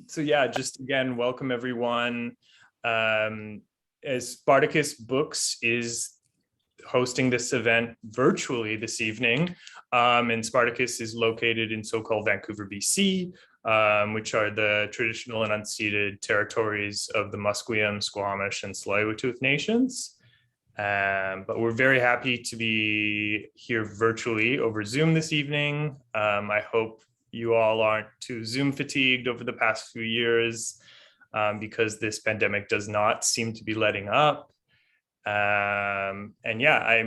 So yeah, just again, welcome everyone. As Spartacus Books is hosting this event virtually this evening, and Spartacus is located in so-called Vancouver, BC, which are the traditional and unceded territories of the Musqueam, Squamish, and Tsleil-Waututh nations. But we're very happy to be here virtually over Zoom this evening. I hope you all aren't too Zoom fatigued over the past few years, because this pandemic does not seem to be letting up. And yeah,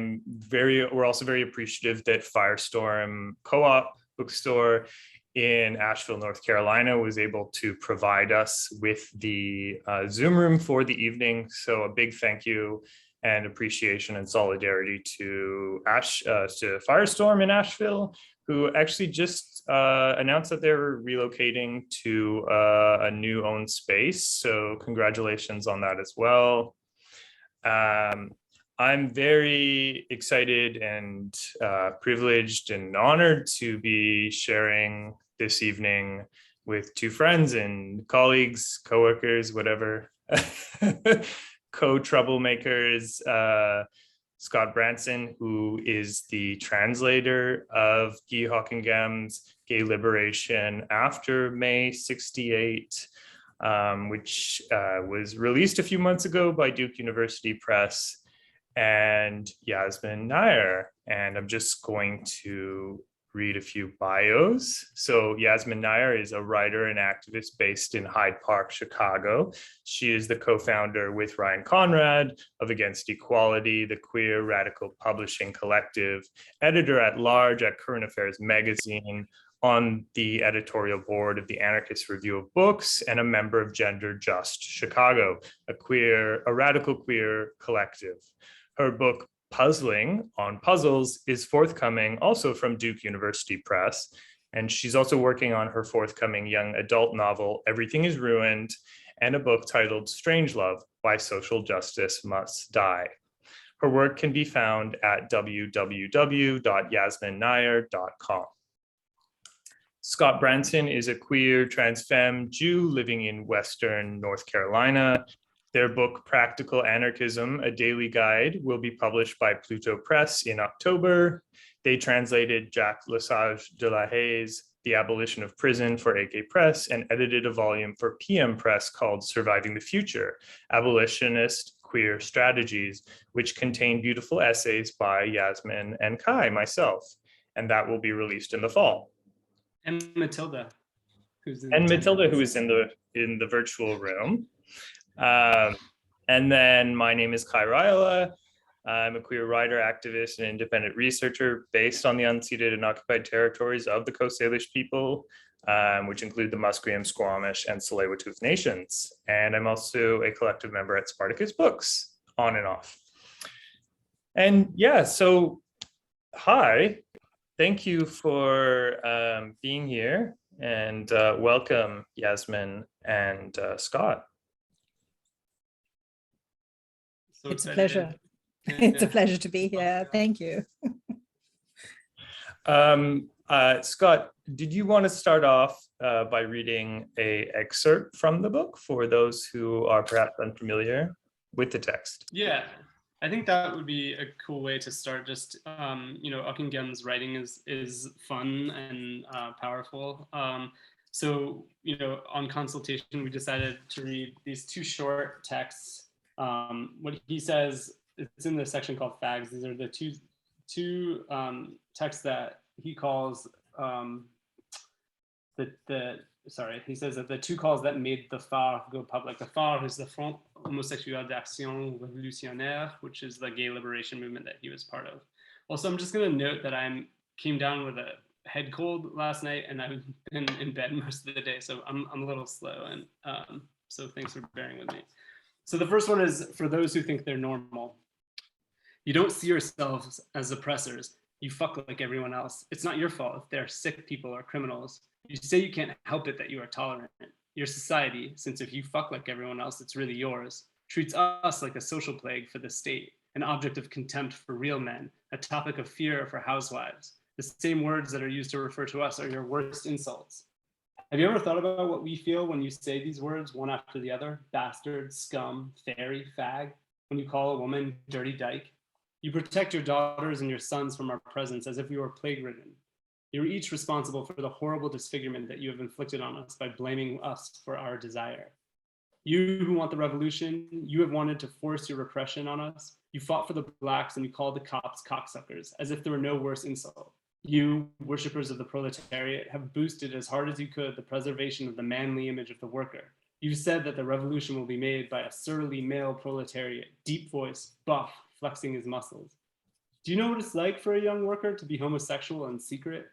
we're also very appreciative that Firestorm Co-op bookstore in Asheville, North Carolina was able to provide us with the Zoom room for the evening. So a big thank you and appreciation and solidarity to Firestorm in Asheville, who actually just announced that they're relocating to a new owned space. So congratulations on that as well. I'm very excited and privileged and honored to be sharing this evening with two friends and colleagues, coworkers, whatever, co-troublemakers, Scott Branson, who is the translator of Guy Hockingham's Gay Liberation After May 68, which was released a few months ago by Duke University Press, and Yasmin Nair. And I'm just going to read a few bios. So Yasmin Nair is a writer and activist based in Hyde Park, Chicago. She is the co-founder with Ryan Conrad of Against Equality, the queer radical publishing collective, editor-at-large at Current Affairs magazine, on the editorial board of the Anarchist Review of Books, and a member of Gender Just Chicago, a radical queer collective. Her book, Puzzling on Puzzles, is forthcoming also from Duke University Press. And she's also working on her forthcoming young adult novel, Everything is Ruined, and a book titled Strangelove, Why Social Justice Must Die. Her work can be found at www.yasminnair.com. Scott Branson is a queer trans femme Jew living in Western North Carolina. Their book, Practical Anarchism, A Daily Guide, will be published by Pluto Press in October. They translated Jacques Lesage de la Haye's The Abolition of Prison for AK Press and edited a volume for PM Press called Surviving the Future, Abolitionist Queer Strategies, which contain beautiful essays by Yasmin and Kai, myself, and that will be released in the fall. And Matilda, who is in the virtual room. And then my name is Kai Rajala. I'm a queer writer, activist, and independent researcher based on the unceded and occupied territories of the Coast Salish people, which include the Musqueam, Squamish, and Tsleil-Waututh nations. And I'm also a collective member at Spartacus Books, on and off. And yeah, so hi, thank you for being here, and welcome, Yasmin and Scott. So it's a pleasure. It's a pleasure to be here. Thank you. Scott, did you want to start off by reading an excerpt from the book for those who are perhaps unfamiliar with the text? Yeah, I think that would be a cool way to start. Just Ockingham's writing is fun and powerful. So on consultation, we decided to read these two short texts. What he says, it's in the section called Fags. These are the two texts that he calls he says that the two calls that made the phare go public. The phare is the Front Homosexuel d'Action Révolutionnaire, which is the gay liberation movement that he was part of. Also, I'm just going to note that I came down with a head cold last night, and I've been in bed most of the day, so I'm a little slow, and so thanks for bearing with me. So the first one is for those who think they're normal. You don't see yourselves as oppressors. You fuck like everyone else. It's not your fault if they're sick people or criminals. You say you can't help it that you are tolerant. Your society, since if you fuck like everyone else, it's really yours, treats us like a social plague for the state, an object of contempt for real men, a topic of fear for housewives. The same words that are used to refer to us are your worst insults. Have you ever thought about what we feel when you say these words one after the other? Bastard, scum, fairy, fag. When you call a woman dirty dyke. You protect your daughters and your sons from our presence as if we were plague-ridden. You're each responsible for the horrible disfigurement that you have inflicted on us by blaming us for our desire. You who want the revolution, you have wanted to force your repression on us. You fought for the blacks and you called the cops cocksuckers, as if there were no worse insult. You, worshippers of the proletariat, have boosted as hard as you could the preservation of the manly image of the worker. You've said that the revolution will be made by a surly male proletariat, deep voice, buff, flexing his muscles. Do you know what it's like for a young worker to be homosexual in secret?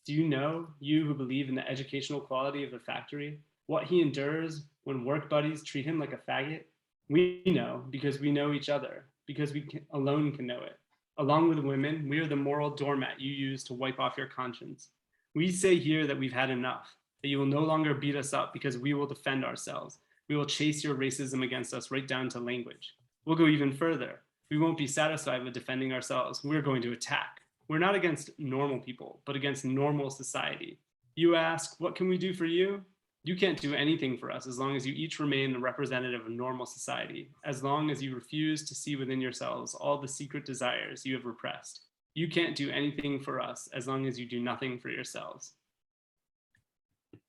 Do you know, you who believe in the educational quality of the factory, what he endures when work buddies treat him like a faggot? We know because we know each other, because alone can know it. Along with women, we are the moral doormat you use to wipe off your conscience. We say here that we've had enough, that you will no longer beat us up because we will defend ourselves. We will chase your racism against us right down to language. We'll go even further. We won't be satisfied with defending ourselves. We're going to attack. We're not against normal people, but against normal society. You ask, what can we do for you? You can't do anything for us as long as you each remain a representative of normal society, as long as you refuse to see within yourselves all the secret desires you have repressed. You can't do anything for us as long as you do nothing for yourselves.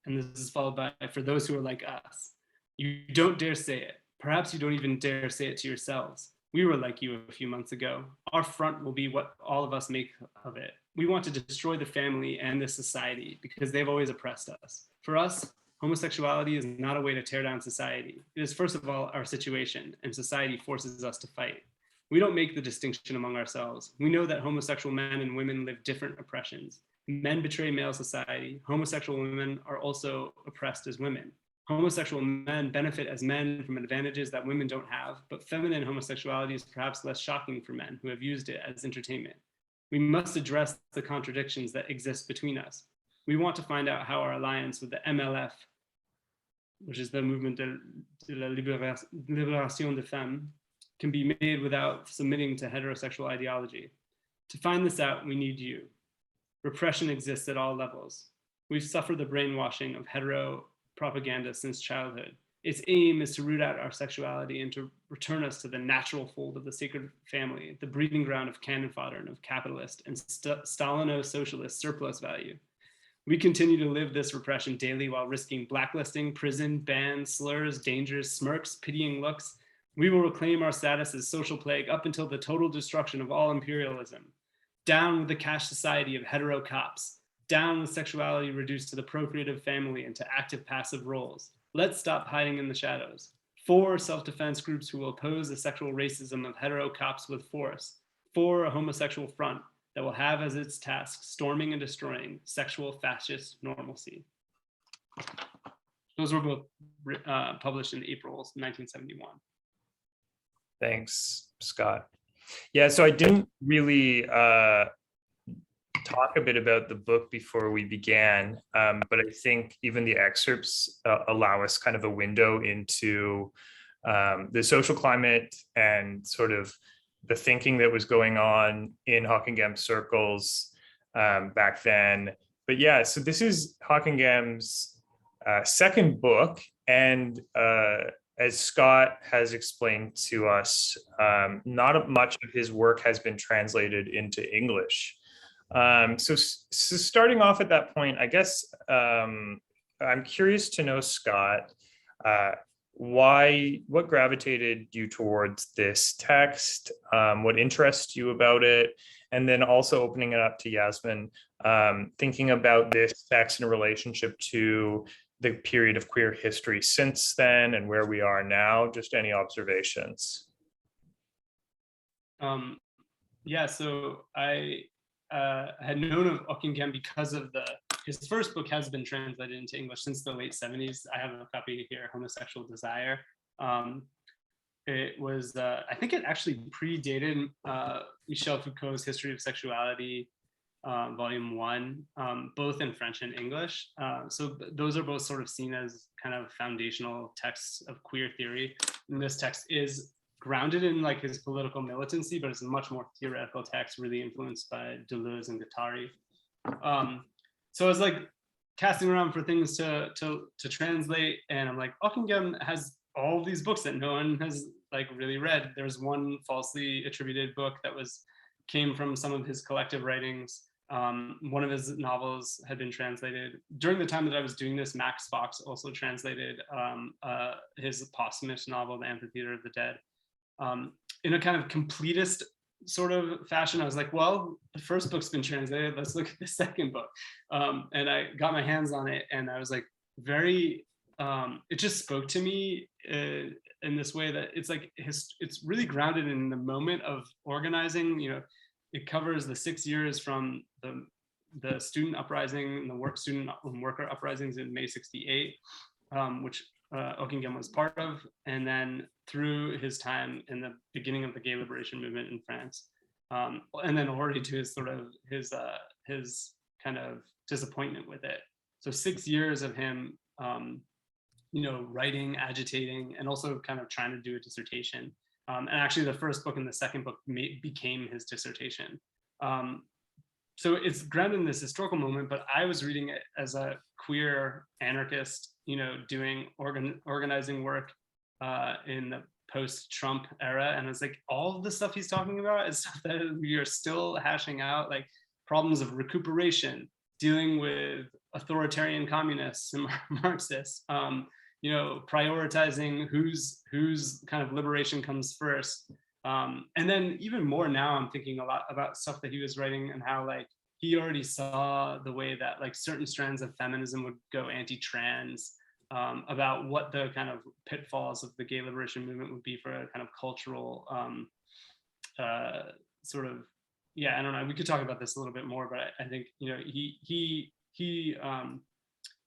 And this is followed by, for those who are like us. You don't dare say it. Perhaps you don't even dare say it to yourselves. We were like you a few months ago. Our front will be what all of us make of it. We want to destroy the family and the society because they've always oppressed us. For us, homosexuality is not a way to tear down society. It is first of all our situation, and society forces us to fight. We don't make the distinction among ourselves. We know that homosexual men and women live different oppressions. Men betray male society. Homosexual women are also oppressed as women. Homosexual men benefit as men from advantages that women don't have, but feminine homosexuality is perhaps less shocking for men who have used it as entertainment. We must address the contradictions that exist between us. We want to find out how our alliance with the MLF, which is the Movement de la Libération des Femmes, can be made without submitting to heterosexual ideology. To find this out, we need you. Repression exists at all levels. We've suffered the brainwashing of hetero propaganda since childhood. Its aim is to root out our sexuality and to return us to the natural fold of the sacred family, the breeding ground of cannon fodder and of capitalist and Stalino-socialist surplus value. We continue to live this repression daily while risking blacklisting, prison, bans, slurs, dangers, smirks, pitying looks. We will reclaim our status as social plague up until the total destruction of all imperialism. Down with the cash society of hetero cops. Down with sexuality reduced to the procreative family and to active passive roles. Let's stop hiding in the shadows. 4 self-defense groups who will oppose the sexual racism of hetero cops with force. 4 a homosexual front that will have as its task storming and destroying sexual fascist normalcy. Those were both published in April 1971. Thanks, Scott. Yeah, so I didn't really talk a bit about the book before we began, but I think even the excerpts allow us kind of a window into the social climate and sort of the thinking that was going on in Hockingham circles back then. But yeah, so this is Hockingham's second book, and as Scott has explained to us, not much of his work has been translated into English. So starting off at that point, I guess I'm curious to know, Scott, what gravitated you towards this text, what interests you about it, and then also opening it up to Yasmin, thinking about this text in relationship to the period of queer history since then and where we are now. Just any observations? Yeah, so I had known of Hockingham because of his first book has been translated into English since the late 70s. I have a copy here, Homosexual Desire. It was, I think it actually predated Michel Foucault's History of Sexuality, Volume 1, both in French and English. So those are both sort of seen as kind of foundational texts of queer theory. And this text is grounded in like his political militancy, but it's a much more theoretical text, really influenced by Deleuze and Guattari. So I was like casting around for things to translate, and I'm like, Ockeghem has all these books that no one has like really read. There's one falsely attributed book that came from some of his collective writings. One of his novels had been translated. During the time that I was doing this, Max Fox also translated his posthumous novel, The Amphitheater of the Dead. In a kind of completist sort of fashion, I was like, well, the first book's been translated, let's look at the second book. And I got my hands on it, and I was like, it just spoke to me in this way that it's like, it's really grounded in the moment of organizing. You know, it covers the 6 years from the student uprising and the student and worker uprisings in May '68, which Ockeghem was part of, and then through his time in the beginning of the gay liberation movement in France, and then already to his sort of his kind of disappointment with it. So 6 years of him, you know, writing, agitating, and also kind of trying to do a dissertation. And actually, the first book and the second book became his dissertation. So it's grounded in this historical moment, but I was reading it as a queer anarchist, you know, doing organizing work in the post-Trump era. And it's like, all of the stuff he's talking about is stuff that we are still hashing out, like problems of recuperation, dealing with authoritarian communists and Marxists, you know, prioritizing whose kind of liberation comes first. And then even more now, I'm thinking a lot about stuff that he was writing and how like he already saw the way that like certain strands of feminism would go anti-trans, about what the kind of pitfalls of the gay liberation movement would be for a kind of cultural sort of, yeah, I don't know. We could talk about this a little bit more, but I think, you know, he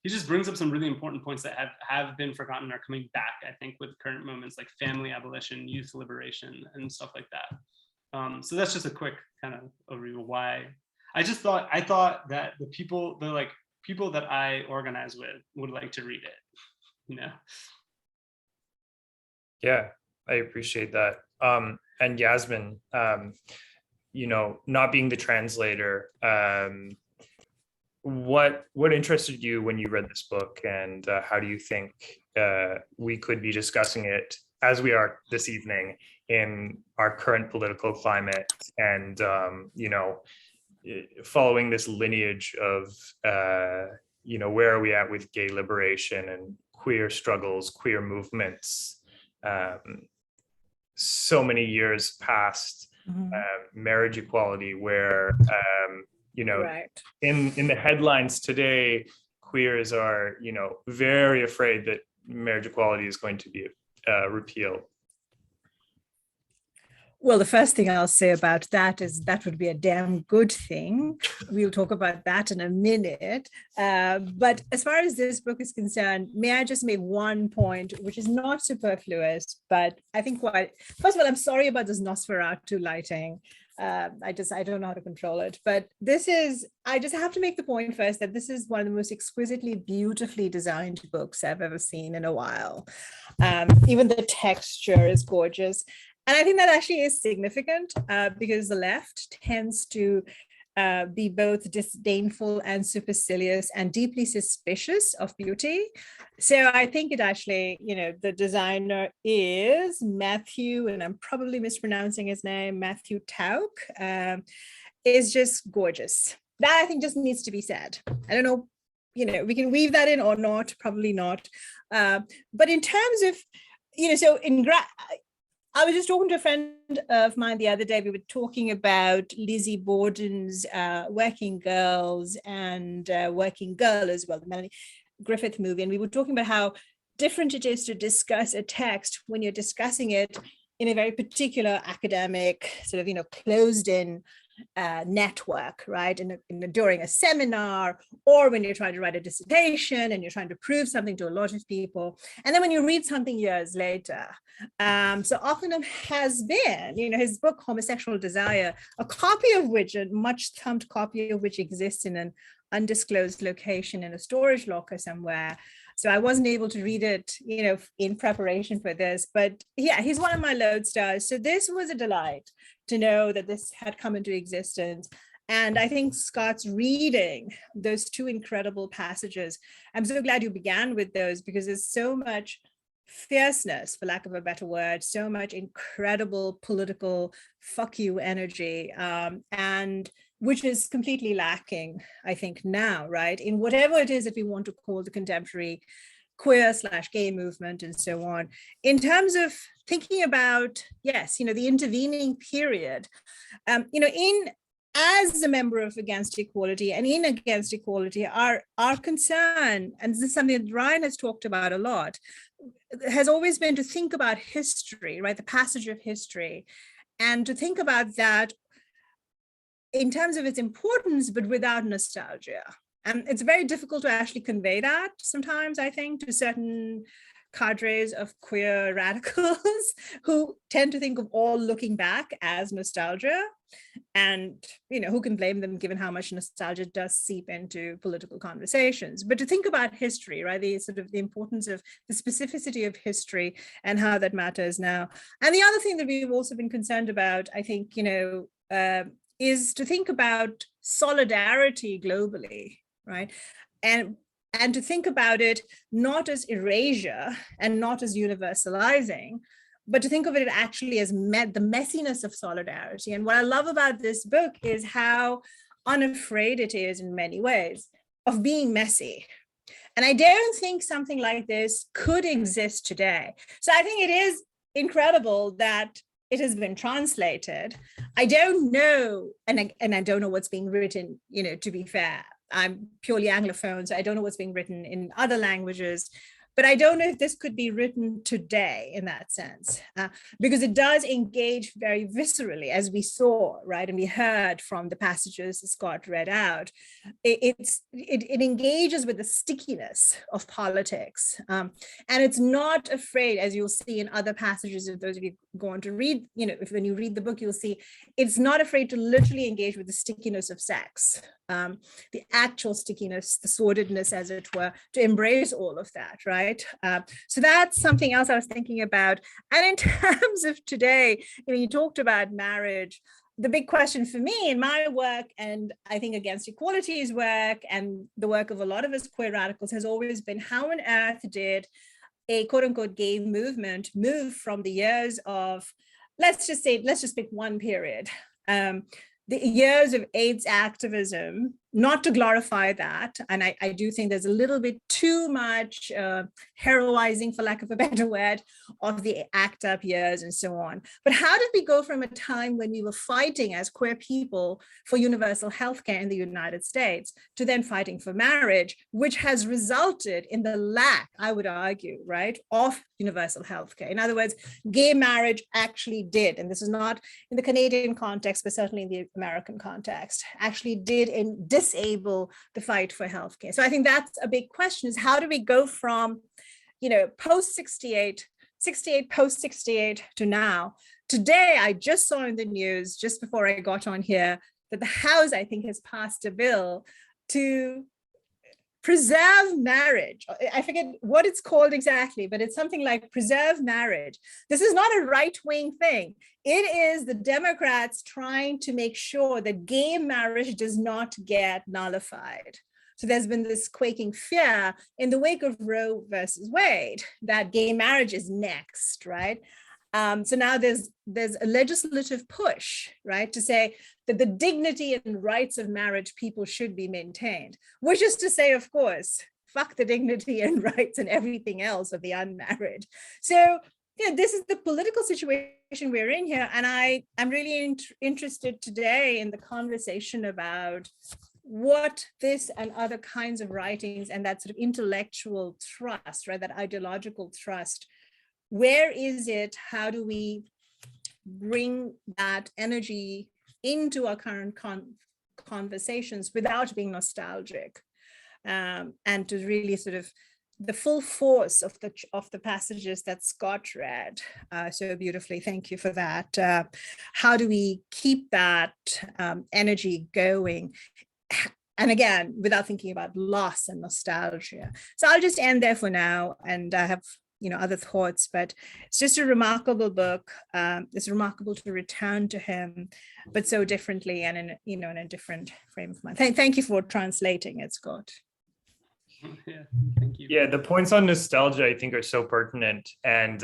just brings up some really important points that have been forgotten or are coming back, I think, with current moments like family abolition, youth liberation, and stuff like that. So that's just a quick kind of overview of why I thought that the people that I organize with would like to read it, you know? Yeah, I appreciate that. And Yasmin, you know, not being the translator, what interested you when you read this book, and how do you think we could be discussing it as we are this evening in our current political climate, and you know, following this lineage of you know, where are we at with gay liberation and queer struggles, queer movements, so many years past marriage equality, where you know, right, in the headlines today, queers are, you know, very afraid that marriage equality is going to be repealed. Well, the first thing I'll say about that is that would be a damn good thing. We'll talk about that in a minute. But as far as this book is concerned, may I just make one point, which is not superfluous, but I think first of all, I'm sorry about this Nosferatu lighting. I don't know how to control it, but I just have to make the point first that this is one of the most exquisitely beautifully designed books I've ever seen in a while. Even the texture is gorgeous. And I think that actually is significant because the left tends to be both disdainful and supercilious and deeply suspicious of beauty. So I think it actually, you know, the designer is Matthew, and I'm probably mispronouncing his name, Matthew Tauk, is just gorgeous. That I think just needs to be said. I don't know, you know, we can weave that in or not, probably not. But in terms of, you know, so I was just talking to a friend of mine the other day. We were talking about Lizzie Borden's Working Girls and Working Girl as well, the Melanie Griffith movie. And we were talking about how different it is to discuss a text when you're discussing it in a very particular academic sort of, you know, closed in network, right? During a seminar, or when you're trying to write a dissertation and you're trying to prove something to a lot of people. And then when you read something years later, so Ockeghem has been, you know, his book, Homosexual Desire, a copy of which, a much thumbed copy of which exists in an undisclosed location in a storage locker somewhere. So I wasn't able to read it, you know, in preparation for this, but yeah, he's one of my lodestars. So this was a delight to know that this had come into existence. And I think Scott's reading those two incredible passages, I'm so glad you began with those, because there's so much fierceness, for lack of a better word, so much incredible political fuck you energy, and which is completely lacking, I think, now, right? In whatever it is that we want to call the contemporary queer/gay movement and so on, in terms of thinking about, yes, the intervening period, as a member of Against Equality and in Against Equality, our concern, and this is something that Ryan has talked about a lot, has always been to think about history, right? The passage of history, and to think about that in terms of its importance, but without nostalgia. And it's very difficult to actually convey that sometimes, I think, to certain cadres of queer radicals who tend to think of all looking back as nostalgia. And, who can blame them, given how much nostalgia does seep into political conversations. But to think about history, right, the importance of the specificity of history and how that matters now. And the other thing that we've also been concerned about, I think, is to think about solidarity globally, right? And to think about it not as erasure and not as universalizing, but to think of it actually as the messiness of solidarity. And what I love about this book is how unafraid it is in many ways of being messy. And I don't think something like this could exist today. So I think it is incredible that it has been translated. I don't know, and I don't know what's being written, to be fair. I'm purely Anglophone, so I don't know what's being written in other languages. But I don't know if this could be written today in that sense, because it does engage very viscerally, as we saw, right? And we heard from the passages Scott read out. It engages with the stickiness of politics. And it's not afraid, as you'll see in other passages, if those of you go on to read, when you read the book, you'll see it's not afraid to literally engage with the stickiness of sex. The actual stickiness, the sordidness, as it were, to embrace all of that, right? So that's something else I was thinking about. And in terms of today, you talked about marriage. The big question for me in my work, and I think Against Equality's work, and the work of a lot of us queer radicals, has always been how on earth did a quote unquote gay movement move from the years of, let's just pick one period, the years of AIDS activism, not to glorify that. And I do think there's a little bit too much heroizing, for lack of a better word, of the ACT UP years and so on. But how did we go from a time when we were fighting as queer people for universal healthcare in the United States to then fighting for marriage, which has resulted in the lack, I would argue, right, of universal healthcare. In other words, gay marriage actually did, and this is not in the Canadian context, but certainly in the American context, actually did disable the fight for healthcare. So I think that's a big question, is how do we go from, post 68, post 68 to now? Today, I just saw in the news just before I got on here that the House, I think, has passed a bill to preserve marriage. I forget what it's called exactly, but it's something like preserve marriage. This is not a right-wing thing. It is the Democrats trying to make sure that gay marriage does not get nullified. So there's been this quaking fear in the wake of Roe versus Wade that gay marriage is next, right? So now there's a legislative push, right, to say that the dignity and rights of marriage people should be maintained, which is to say, of course, fuck the dignity and rights and everything else of the unmarried. So, this is the political situation we're in here. And I'm really interested today in the conversation about what this and other kinds of writings and that sort of intellectual trust, right, that ideological trust, where is it? How do we bring that energy into our current conversations without being nostalgic, and to really sort of the full force of the passages that Scott read so beautifully. Thank you for that. How do we keep that energy going? And again, without thinking about loss and nostalgia. So I'll just end there for now, and I have other thoughts, but it's just a remarkable book. It's remarkable to return to him, but so differently and in a different frame of mind. Thank you for translating it, Scott. Yeah, thank you. Yeah, the points on nostalgia I think are so pertinent, and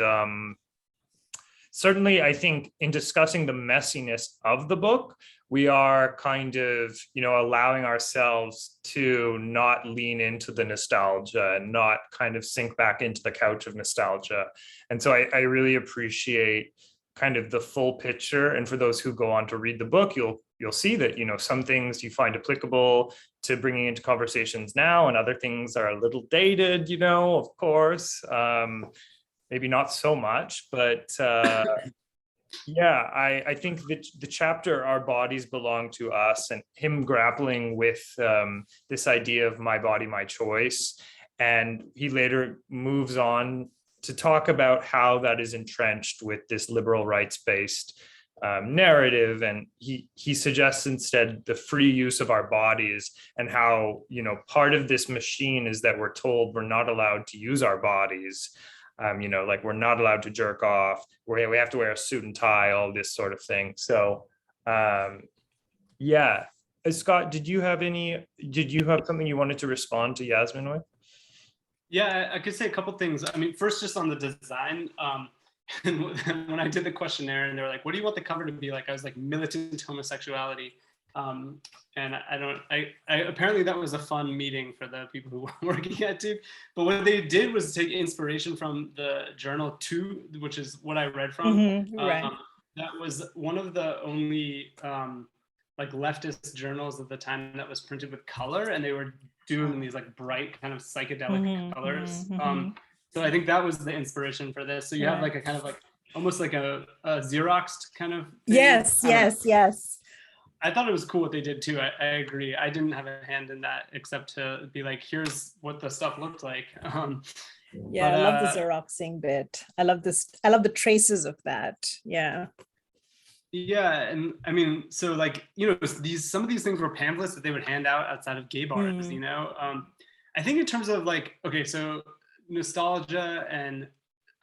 certainly I think in discussing the messiness of the book, we are kind of, allowing ourselves to not lean into the nostalgia and not kind of sink back into the couch of nostalgia. And so I really appreciate kind of the full picture. And for those who go on to read the book, you'll see that, some things you find applicable to bringing into conversations now, and other things are a little dated, of course. Maybe not so much, but yeah, I think that the chapter "Our Bodies Belong to Us" and him grappling with this idea of my body, my choice, and he later moves on to talk about how that is entrenched with this liberal rights-based narrative, and he suggests instead the free use of our bodies, and how part of this machine is that we're told we're not allowed to use our bodies. Like we're not allowed to jerk off, we have to wear a suit and tie, all this sort of thing. So yeah, Scott, did you have something you wanted to respond to Yasmin with? Yeah, I could say a couple things. I mean, first, just on the design, when I did the questionnaire and they were like, what do you want the cover to be like? I was like, militant homosexuality. And I apparently that was a fun meeting for the people who were working at Duke. But what they did was take inspiration from the journal 2, which is what I read from. Right. That was one of the only like leftist journals at the time that was printed with color, and they were doing these like bright kind of psychedelic colors. So I think that was the inspiration for this. So you have like a kind of like almost like a Xeroxed kind of thing. Yes. I thought it was cool what they did too. I agree. I didn't have a hand in that except to be like, here's what the stuff looked like. Yeah, I love the Xeroxing bit. I love this. I love the traces of that. Yeah. Yeah, and I mean, so like, some of these things were pamphlets that they would hand out outside of gay bars, I think in terms of like, okay, so nostalgia, and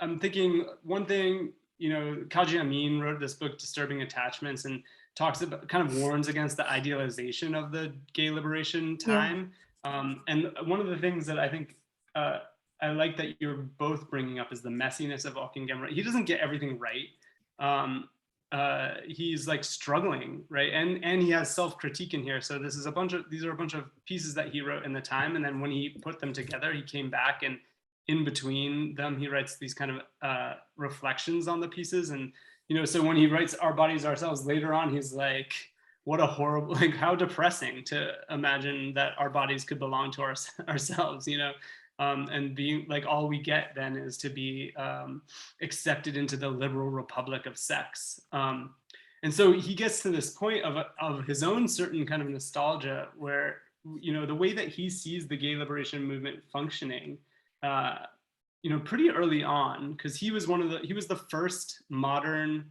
I'm thinking one thing, Kaji Amin wrote this book, Disturbing Attachments, and talks about, kind of warns against the idealization of the gay liberation time. And one of the things that I think I like that you're both bringing up is the messiness of Ockingham. He doesn't get everything right. He's like struggling, right? And he has self-critique in here. So these are a bunch of pieces that he wrote in the time. And then when he put them together, he came back, and in between them, he writes these kind of reflections on the pieces. And so when he writes Our Bodies, Ourselves later on, he's like, what a horrible, like how depressing to imagine that our bodies could belong to ourselves, and being like, all we get then is to be accepted into the liberal republic of sex. And so he gets to this point of his own certain kind of nostalgia where, the way that he sees the gay liberation movement functioning, pretty early on, because he was the first modern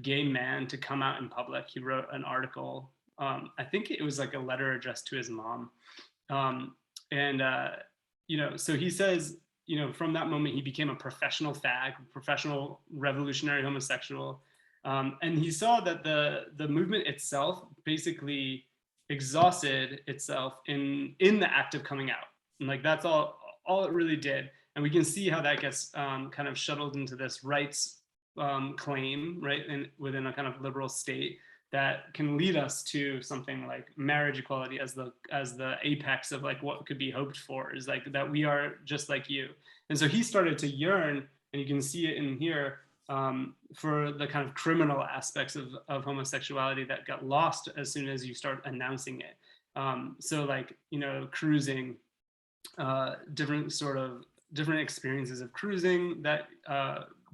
gay man to come out in public. He wrote an article. I think it was like a letter addressed to his mom. So he says, from that moment, he became a professional fag, professional revolutionary homosexual. And he saw that the movement itself basically exhausted itself in the act of coming out. And like, that's all it really did. And we can see how that gets kind of shuttled into this rights claim, right? And within a kind of liberal state that can lead us to something like marriage equality as the apex of like what could be hoped for, is like that we are just like you. And so he started to yearn, and you can see it in here, for the kind of criminal aspects of homosexuality that got lost as soon as you start announcing it. So like, cruising, different experiences of cruising that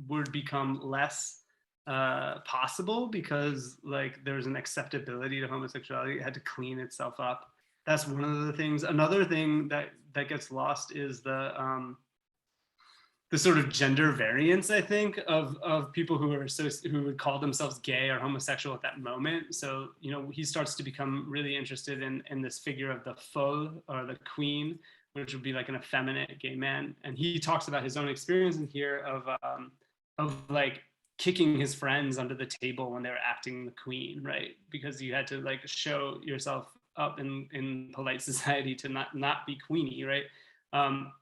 would become less possible because like there's an acceptability to homosexuality. It had to clean itself up. That's one of the things. Another thing that gets lost is the sort of gender variance, I think, of people who would call themselves gay or homosexual at that moment. So, he starts to become really interested in this figure of the folle, or the queen, which would be like an effeminate gay man. And he talks about his own experience in here of like kicking his friends under the table when they were acting the queen, right? Because you had to like show yourself up in polite society to not be queenie, right?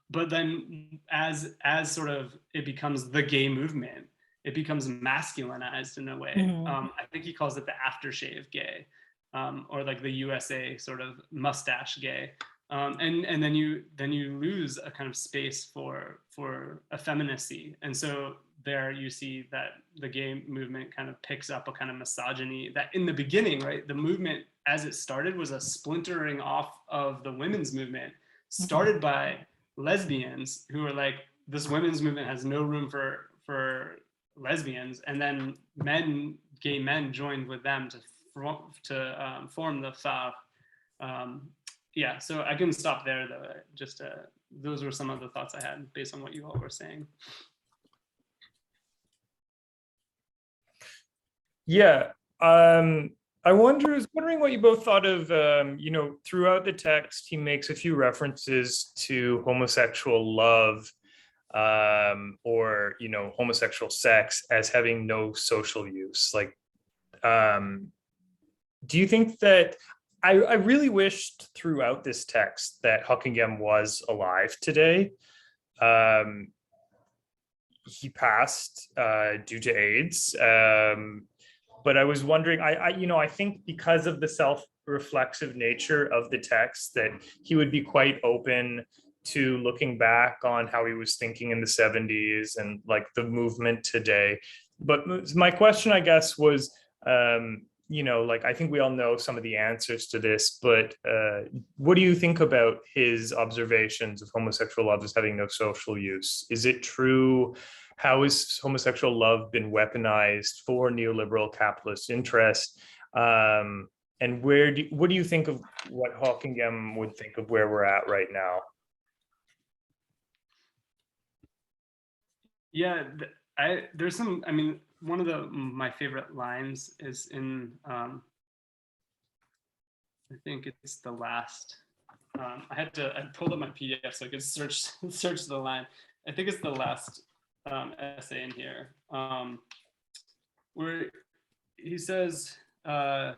But then as sort of it becomes the gay movement, it becomes masculinized in a way. I think he calls it the aftershave gay, or like the USA sort of mustache gay. And then you lose a kind of space for effeminacy. And so there you see that the gay movement kind of picks up a kind of misogyny that in the beginning, right, the movement as it started was a splintering off of the women's movement, started by lesbians who were like, this women's movement has no room for lesbians, and then gay men joined with them to form the phare. Yeah, so I can stop there though. Just those were some of the thoughts I had based on what you all were saying. Yeah, I was wondering what you both thought of, you know, throughout the text, he makes a few references to homosexual love, or, you know, homosexual sex as having no social use. Like, do you think that, I really wished throughout this text that Huckingem was alive today. He passed due to AIDS. But I was wondering, I think because of the self-reflexive nature of the text, that he would be quite open to looking back on how he was thinking in the 70s and like the movement today. But my question, I guess, was, you know, like, I think we all know some of the answers to this, but what do you think about his observations of homosexual love as having no social use? Is it true? How has homosexual love been weaponized for neoliberal capitalist interest? And what do you think of what Huckingem would think of where we're at right now? Yeah, there's some, I mean, one of my favorite lines is in, I think it's the last, I pulled up my PDF so I could search the line. I think it's the last essay in here, where he says, okay,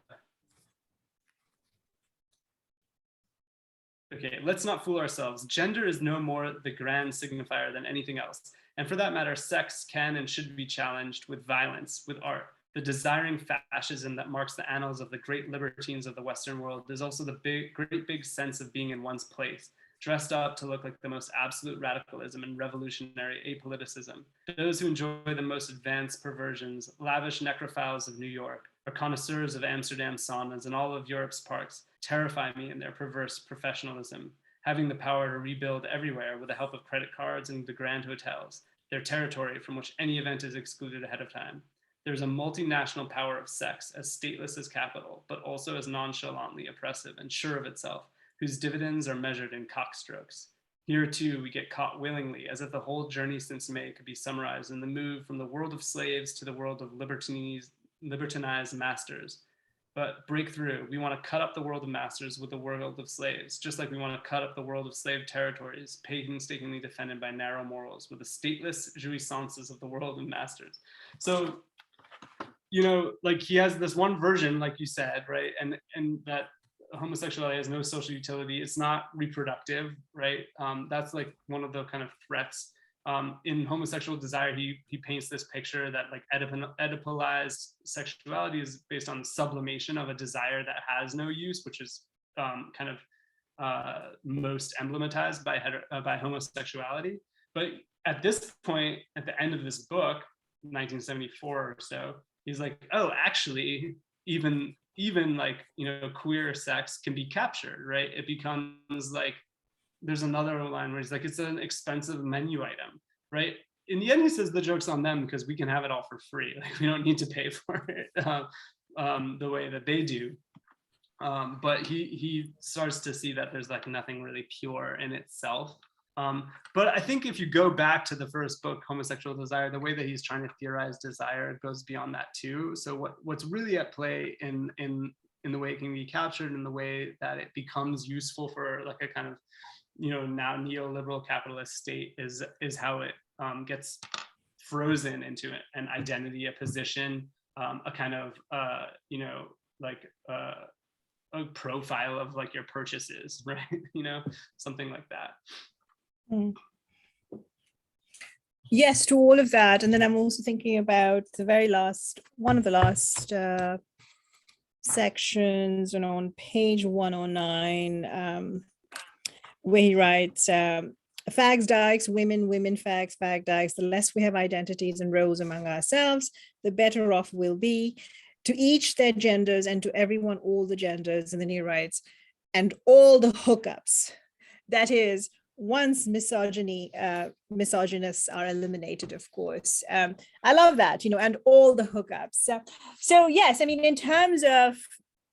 let's not fool ourselves. Gender is no more the grand signifier than anything else. And for that matter, sex can and should be challenged with violence, with art. The desiring fascism that marks the annals of the great libertines of the Western world is also the great big sense of being in one's place, dressed up to look like the most absolute radicalism and revolutionary apoliticism. Those who enjoy the most advanced perversions, lavish necrophiles of New York, or connoisseurs of Amsterdam saunas and all of Europe's parks, terrify me in their perverse professionalism, having the power to rebuild everywhere with the help of credit cards and the grand hotels, their territory from which any event is excluded ahead of time. There's a multinational power of sex as stateless as capital, but also as nonchalantly oppressive and sure of itself, whose dividends are measured in cockstrokes. Here too, we get caught willingly, as if the whole journey since May could be summarized in the move from the world of slaves to the world of libertinized masters. But break through, we want to cut up the world of masters with the world of slaves, just like we want to cut up the world of slave territories, painstakingly defended by narrow morals, with the stateless jouissances of the world of masters. So, you know, like he has this one version, like you said, right? And that homosexuality has no social utility. It's not reproductive, right? That's like one of the kind of threats. In Homosexual Desire, he paints this picture that like Oedipalized sexuality is based on sublimation of a desire that has no use, which is kind of most emblematized by homosexuality. But at this point, at the end of this book, 1974 or so, he's like, oh, actually, even like, you know, queer sex can be captured, right? It becomes like, there's another line where he's like, it's an expensive menu item, right? In the end, he says the joke's on them because we can have it all for free. Like we don't need to pay for it the way that they do. But he starts to see that there's like nothing really pure in itself. But I think if you go back to the first book, Homosexual Desire, the way that he's trying to theorize desire goes beyond that too. So what's really at play in the way it can be captured, and the way that it becomes useful for like a kind of now neoliberal capitalist state is how it gets frozen into an identity, a position, a kind of a profile of like your purchases, right? Something like that. Mm. Yes, to all of that. And then I'm also thinking about one of the last sections, on page 109, where he writes, fags, dykes, women, fags, fag, dykes, the less we have identities and roles among ourselves, the better off we'll be. To each their genders, and to everyone all the genders. And then he writes, and all the hookups. That is, once misogynists are eliminated, of course. I love that, and all the hookups. So yes, I mean, in terms of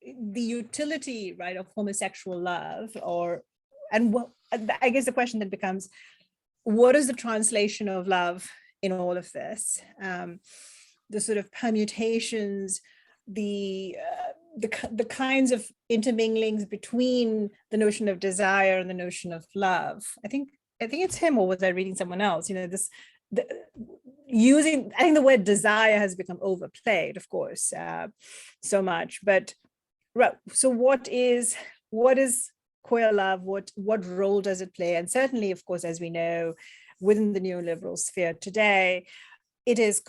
the utility, right, of homosexual love, I guess the question then becomes, what is the translation of love in all of this? The sort of permutations, the kinds of interminglings between the notion of desire and the notion of love. I think it's him, or was I reading someone else? I think the word desire has become overplayed, of course, so much. But right, so what is queer love? What role does it play? And certainly, of course, as we know, within the neoliberal sphere today, it's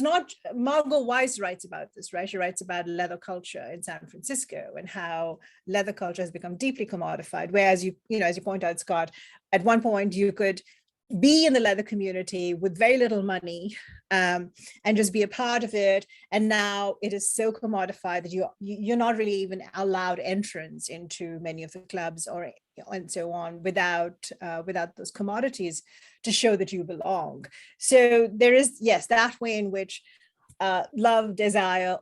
not. Margot Weiss writes about this, right? She writes about leather culture in San Francisco and how leather culture has become deeply commodified. Whereas as you point out, Scott, at one point you could be in the leather community with very little money and just be a part of it. And now it is so commodified that you're not really even allowed entrance into many of the clubs and so on without those commodities to show that you belong. So there is, yes, that way in which love, desire,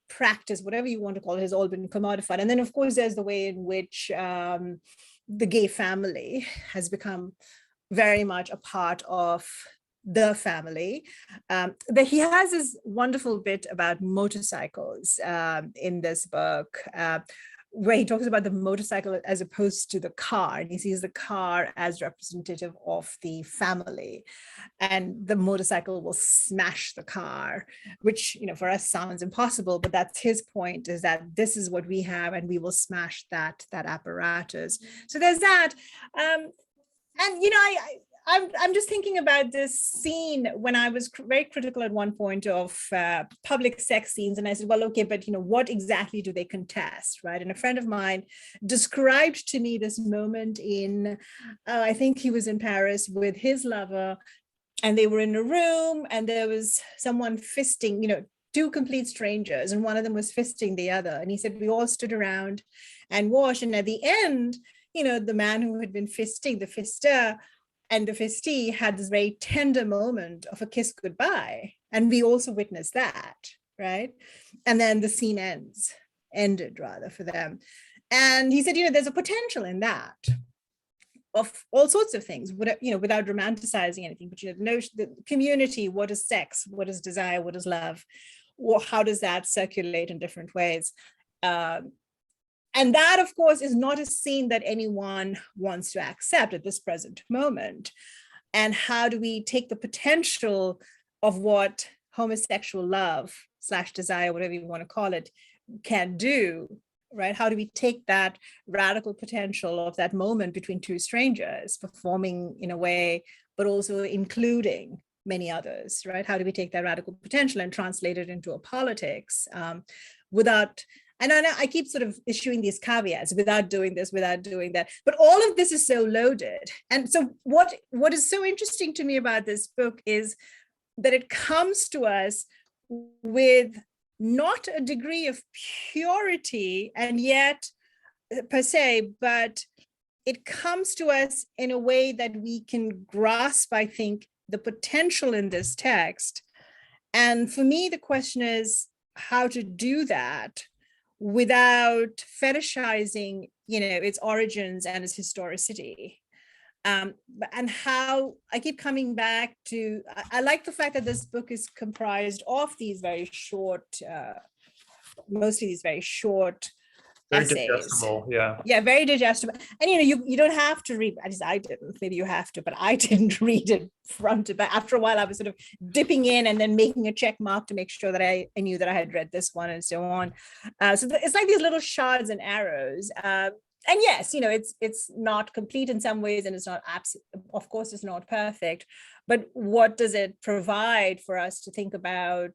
practice, whatever you want to call it, has all been commodified. And then, of course, there's the way in which the gay family has become very much a part of the family. But he has this wonderful bit about motorcycles in this book, where he talks about the motorcycle as opposed to the car, and he sees the car as representative of the family, and the motorcycle will smash the car, which for us sounds impossible, but that's his point, is that this is what we have and we will smash that apparatus. So there's that. And I'm just thinking about this scene when I was very critical at one point of public sex scenes, and I said, well, okay, but what exactly do they contest, right? And a friend of mine described to me this moment in, I think he was in Paris with his lover, and they were in a room, and there was someone fisting, two complete strangers, and one of them was fisting the other. And he said, we all stood around and watched, and at the end, the man who had been fisting, the fister, and the fistee had this very tender moment of a kiss goodbye. And we also witnessed that, right? And then the scene ended rather for them. And he said, there's a potential in that of all sorts of things, without romanticizing anything, but the community, what is sex, what is desire, what is love, how does that circulate in different ways? And that, of course, is not a scene that anyone wants to accept at this present moment. And how do we take the potential of what homosexual love / desire, whatever you want to call it, can do, right? How do we take that radical potential of that moment between two strangers performing in a way, but also including many others, right? How do we take that radical potential and translate it into a politics without... And I keep sort of issuing these caveats, without doing this, without doing that. But all of this is so loaded. And so what is so interesting to me about this book is that it comes to us with not a degree of purity, and yet per se, but it comes to us in a way that we can grasp, I think, the potential in this text. And for me, the question is how to do that without fetishizing, its origins and its historicity. And how I keep coming back to, I like the fact that this book is comprised of these very short, mostly these very short Very essays. digestible, yeah. Yeah, very digestible. And you don't have to read, at least I didn't, maybe you have to, but I didn't read it front to back. After a while, I was sort of dipping in and then making a check mark to make sure that I knew that I had read this one and so on. It's like these little shards and arrows. And yes, it's not complete in some ways, and it's not of course, it's not perfect, but what does it provide for us to think about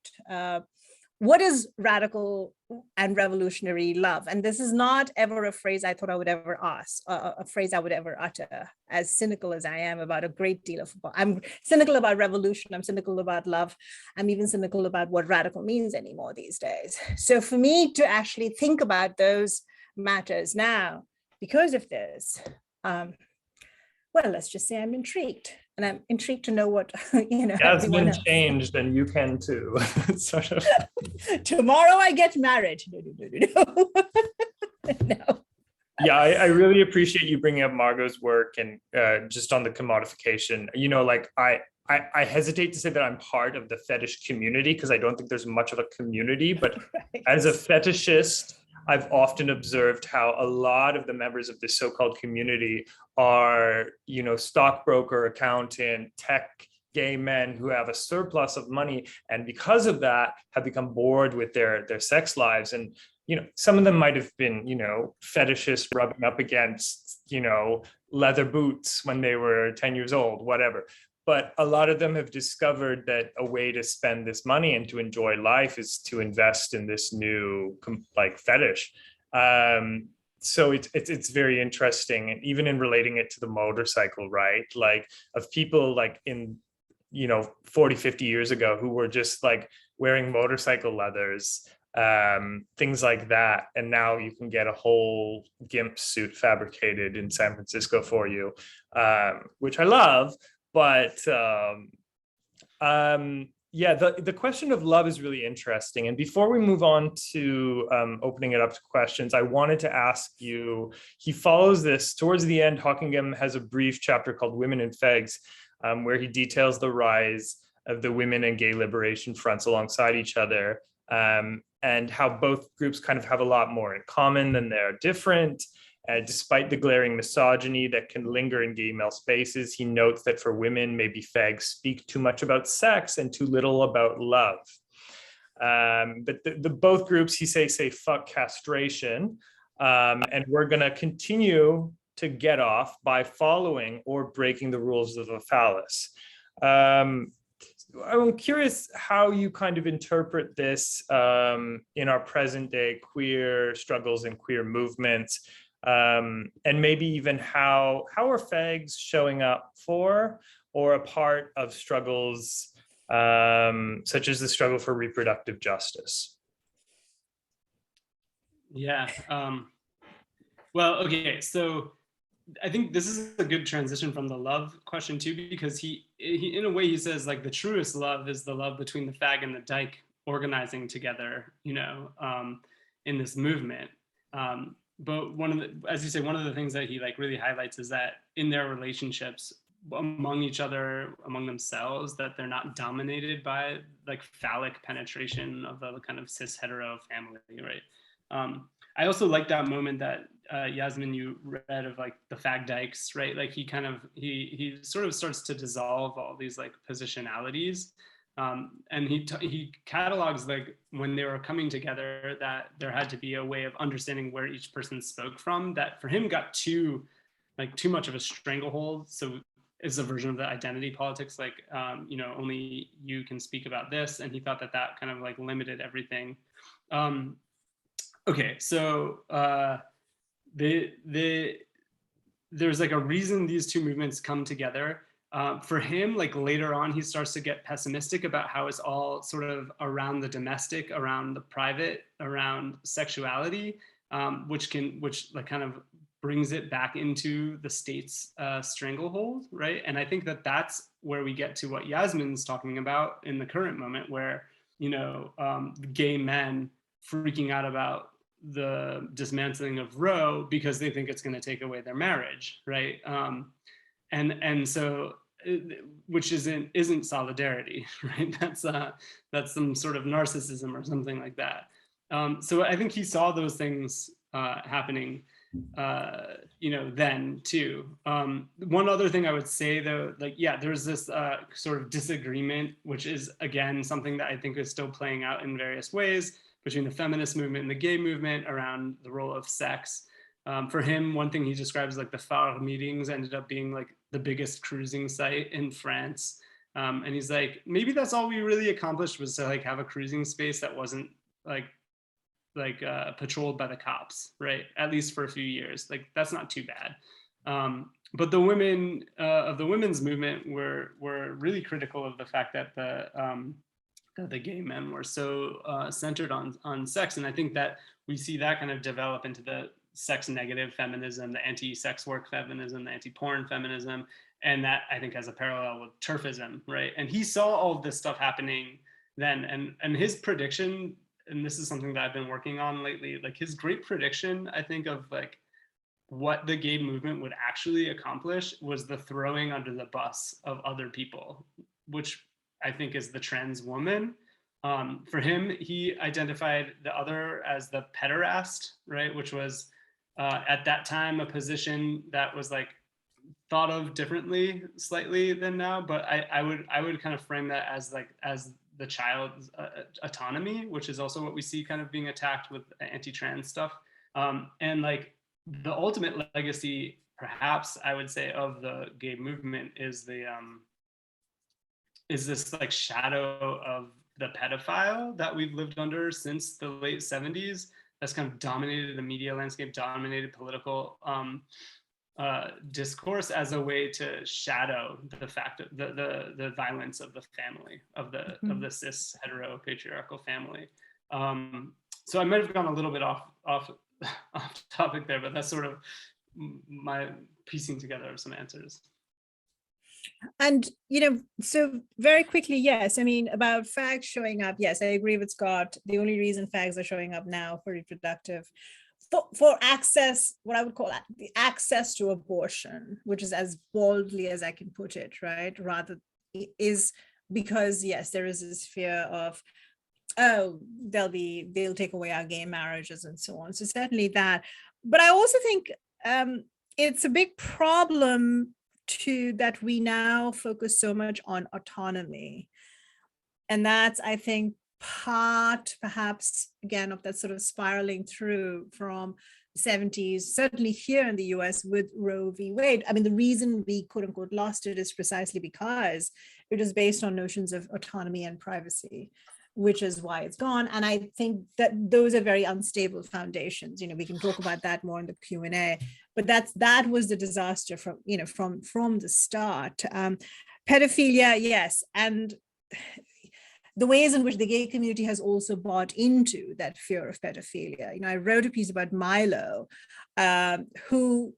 what is radical and revolutionary love? And this is not ever a phrase I thought I would ever ask, a phrase I would ever utter, as cynical as I am about a great deal of, I'm cynical about revolution, I'm cynical about love, I'm even cynical about what radical means anymore these days. So for me to actually think about those matters now, because of this, well, let's just say I'm intrigued. And I'm intrigued to know what, That's been changed, and you can too. Sort of. Tomorrow I get married. No. No. Yeah, I really appreciate you bringing up Margot's work and just on the commodification. I hesitate to say that I'm part of the fetish community because I don't think there's much of a community, but Right. as a fetishist, I've often observed how a lot of the members of this so-called community are, stockbroker, accountant, tech, gay men who have a surplus of money, and because of that have become bored with their sex lives. And some of them might have been, fetishists rubbing up against, leather boots when they were 10 years old, whatever. But a lot of them have discovered that a way to spend this money and to enjoy life is to invest in this new fetish. So it's very interesting, and even in relating it to the motorcycle, right? Like of people like in 40, 50 years ago who were just like wearing motorcycle leathers, things like that, and now you can get a whole GIMP suit fabricated in San Francisco for you, which I love. But the question of love is really interesting. And before we move on to opening it up to questions, I wanted to ask you, he follows this towards the end. Hockingham has a brief chapter called Women and Fegs, where he details the rise of the women and gay liberation fronts alongside each other, and how both groups kind of have a lot more in common than they're different. Despite the glaring misogyny that can linger in gay male spaces, he notes that for women, maybe fags speak too much about sex and too little about love. But the both groups, he say fuck castration, and we're going to continue to get off by following or breaking the rules of the phallus. I'm curious how you kind of interpret this in our present day queer struggles and queer movements. And maybe even how are fags showing up for or a part of struggles such as the struggle for reproductive justice? Yeah. Well, okay. So I think this is a good transition from the love question too, because he in a way he says like the truest love is the love between the fag and the dyke organizing together, in this movement. But as you say, one of the things that he like really highlights is that in their relationships among each other, among themselves, that they're not dominated by like phallic penetration of the kind of cis hetero family, right? I also like that moment that Yasmin, you read of like the fag dykes, right? Like he sort of starts to dissolve all these like positionalities. And he catalogs like when they were coming together that there had to be a way of understanding where each person spoke from, that for him got too much of a stranglehold. So it's a version of the identity politics, like only you can speak about this, and he thought that kind of like limited everything. Okay, so there's like a reason these two movements come together. For him, like later on, he starts to get pessimistic about how it's all sort of around the domestic, around the private, around sexuality, which like kind of brings it back into the state's stranglehold, right? And I think that's where we get to what Yasmin's talking about in the current moment, where gay men freaking out about the dismantling of Roe because they think it's going to take away their marriage, right? And so, which isn't solidarity, right? That's some sort of narcissism or something like that. So I think he saw those things happening, then too. One other thing I would say though, there's this sort of disagreement, which is again something that I think is still playing out in various ways between the feminist movement and the gay movement around the role of sex. For him, one thing he describes like the phare meetings ended up being like the biggest cruising site in France. And he's like, maybe that's all we really accomplished, was to like have a cruising space that wasn't patrolled by the cops, right? At least for a few years. Like, that's not too bad. But the women of the women's movement were really critical of the fact that the gay men were so centered on sex. And I think that we see that kind of develop into the sex negative feminism, the anti-sex work feminism, the anti-porn feminism. And that I think has a parallel with turfism, right? And he saw all of this stuff happening then. And his prediction, and this is something that I've been working on lately, like his great prediction, I think, of like what the gay movement would actually accomplish was the throwing under the bus of other people, which I think is the trans woman. For him, he identified the other as the pederast, right? Which was at that time a position that was like thought of differently slightly than now, but I would kind of frame that as the child's autonomy, which is also what we see kind of being attacked with anti-trans stuff. And like the ultimate legacy, perhaps I would say, of the gay movement is this like shadow of the pedophile that we've lived under since the late 70s. That's kind of dominated the media landscape, dominated political discourse as a way to shadow the fact of the violence of the family, of the cis hetero patriarchal family. So I might have gone a little bit off topic there, but that's sort of my piecing together of some answers. And, so very quickly, yes, I mean, about fags showing up, yes, I agree with Scott. The only reason fags are showing up now for reproductive, for access, what I would call the access to abortion, which is as boldly as I can put it, right? Rather is because, yes, there is this fear of, oh, they'll take away our gay marriages and so on. So certainly that, but I also think it's a big problem that we now focus so much on autonomy. And that's, I think, part perhaps again of that sort of spiraling through from the 70s, certainly here in the US with Roe v. Wade. I mean, the reason we quote unquote lost it is precisely because it was based on notions of autonomy and privacy, which is why it's gone. And I think that those are very unstable foundations. We can talk about that more in the Q&A, but that was the disaster from the start. Pedophilia, yes, and the ways in which the gay community has also bought into that fear of pedophilia. I wrote a piece about Milo, who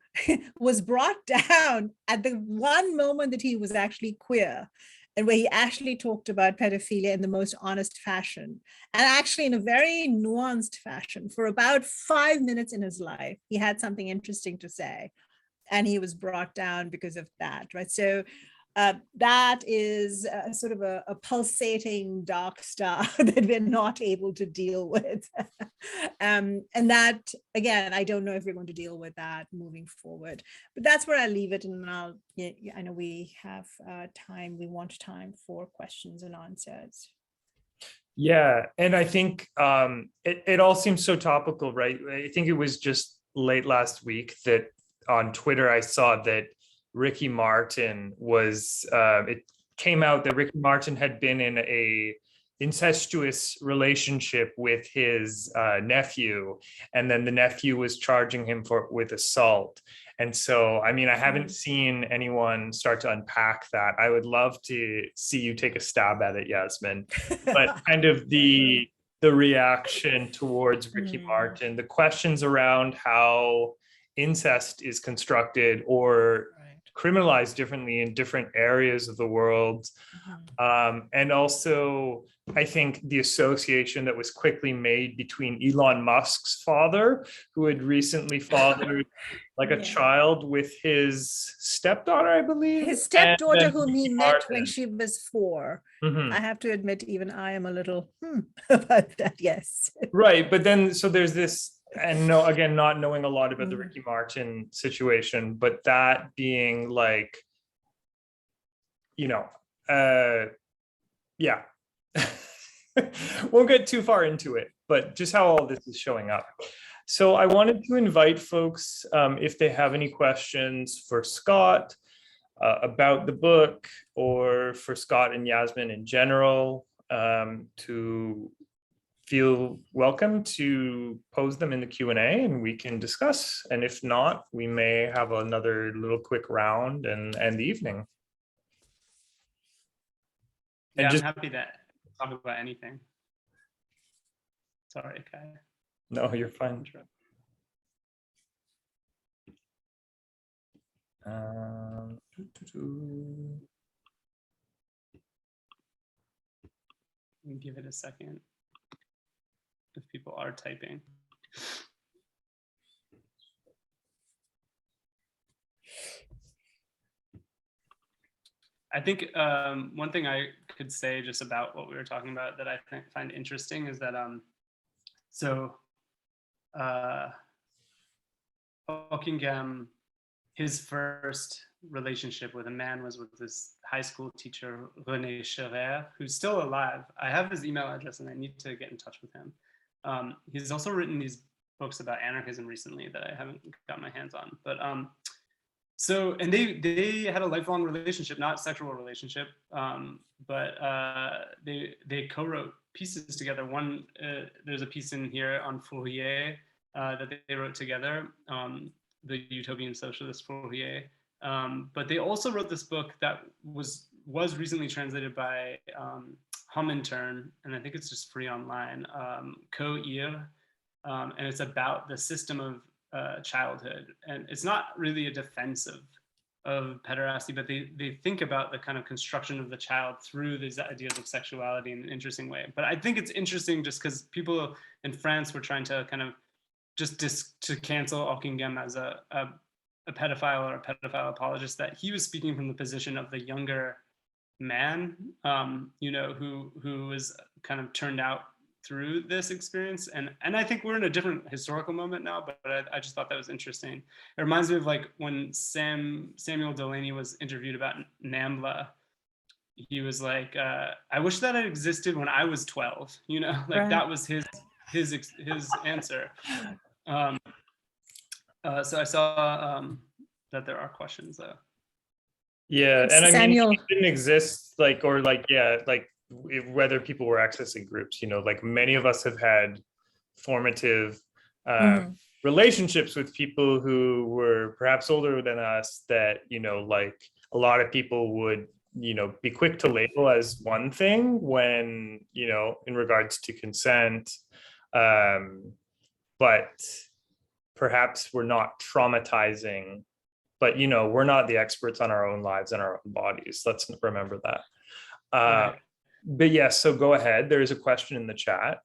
was brought down at the one moment that he was actually queer, and where he actually talked about pedophilia in the most honest fashion, and actually in a very nuanced fashion. For about 5 minutes in his life, he had something interesting to say, and he was brought down because of that, right? So that is sort of a pulsating dark star that we're not able to deal with. And that, again, I don't know if we're going to deal with that moving forward, but that's where I leave it. And I know we have time. We want time for questions and answers. Yeah, and I think it all seems so topical, right? I think it was just late last week that on Twitter, I saw that Ricky Martin it came out that Ricky Martin had been in a incestuous relationship with his nephew, and then the nephew was charging him with assault. And so, I mean, I haven't seen anyone start to unpack that. I would love to see you take a stab at it, Yasmin. But kind of the reaction towards Ricky Martin, the questions around how incest is constructed or criminalized differently in different areas of the world. And also, I think the association that was quickly made between Elon Musk's father, who had recently fathered like a child with his stepdaughter, I believe. His stepdaughter, whom he met when she was 4. I have to admit, even I am a little about that, yes. Right, but then, so there's this And no, again, not knowing a lot about the Ricky Martin situation, but that being like, yeah. Won't get too far into it, but just how all this is showing up. So I wanted to invite folks, if they have any questions for Scott about the book, or for Scott and Yasmin in general, to feel welcome to pose them in the Q&A and we can discuss. And if not, we may have another little quick round and end the evening. Yeah, I'm happy to talk about anything. Sorry, Kai. No, you're fine. Give it a second if people are typing. I think one thing I could say just about what we were talking about that I find interesting is that Buckingham, his first relationship with a man was with this high school teacher, René Scherer, who's still alive. I have his email address and I need to get in touch with him. He's also written these books about anarchism recently that I haven't got my hands on. But and they had a lifelong relationship, not sexual relationship, but they co-wrote pieces together. One, there's a piece in here on Fourier that they wrote together, the utopian socialist Fourier. But they also wrote this book that was recently translated by Comintern, and I think it's just free online, Co-Ir, and it's about the system of childhood. And it's not really a defense of pederasty, but they think about the kind of construction of the child through these ideas of sexuality in an interesting way. But I think it's interesting just because people in France were trying to kind of to cancel Buckingham as a pedophile or a pedophile apologist, that he was speaking from the position of the younger man, who was kind of turned out through this experience. And I think we're in a different historical moment now, but I just thought that was interesting. It reminds me of like when Samuel Delaney was interviewed about NAMBLA. He was like, I wish that had existed when I was 12, like right. That was his answer. So I saw that there are questions though. Yeah, and Samuel. I mean, it didn't exist whether people were accessing groups, like many of us have had formative relationships with people who were perhaps older than us that, like a lot of people would, be quick to label as one thing when, in regards to consent, but perhaps we're not traumatizing, but we're not the experts on our own lives and our own bodies. Let's remember that. Right. But yes, so go ahead. There is a question in the chat.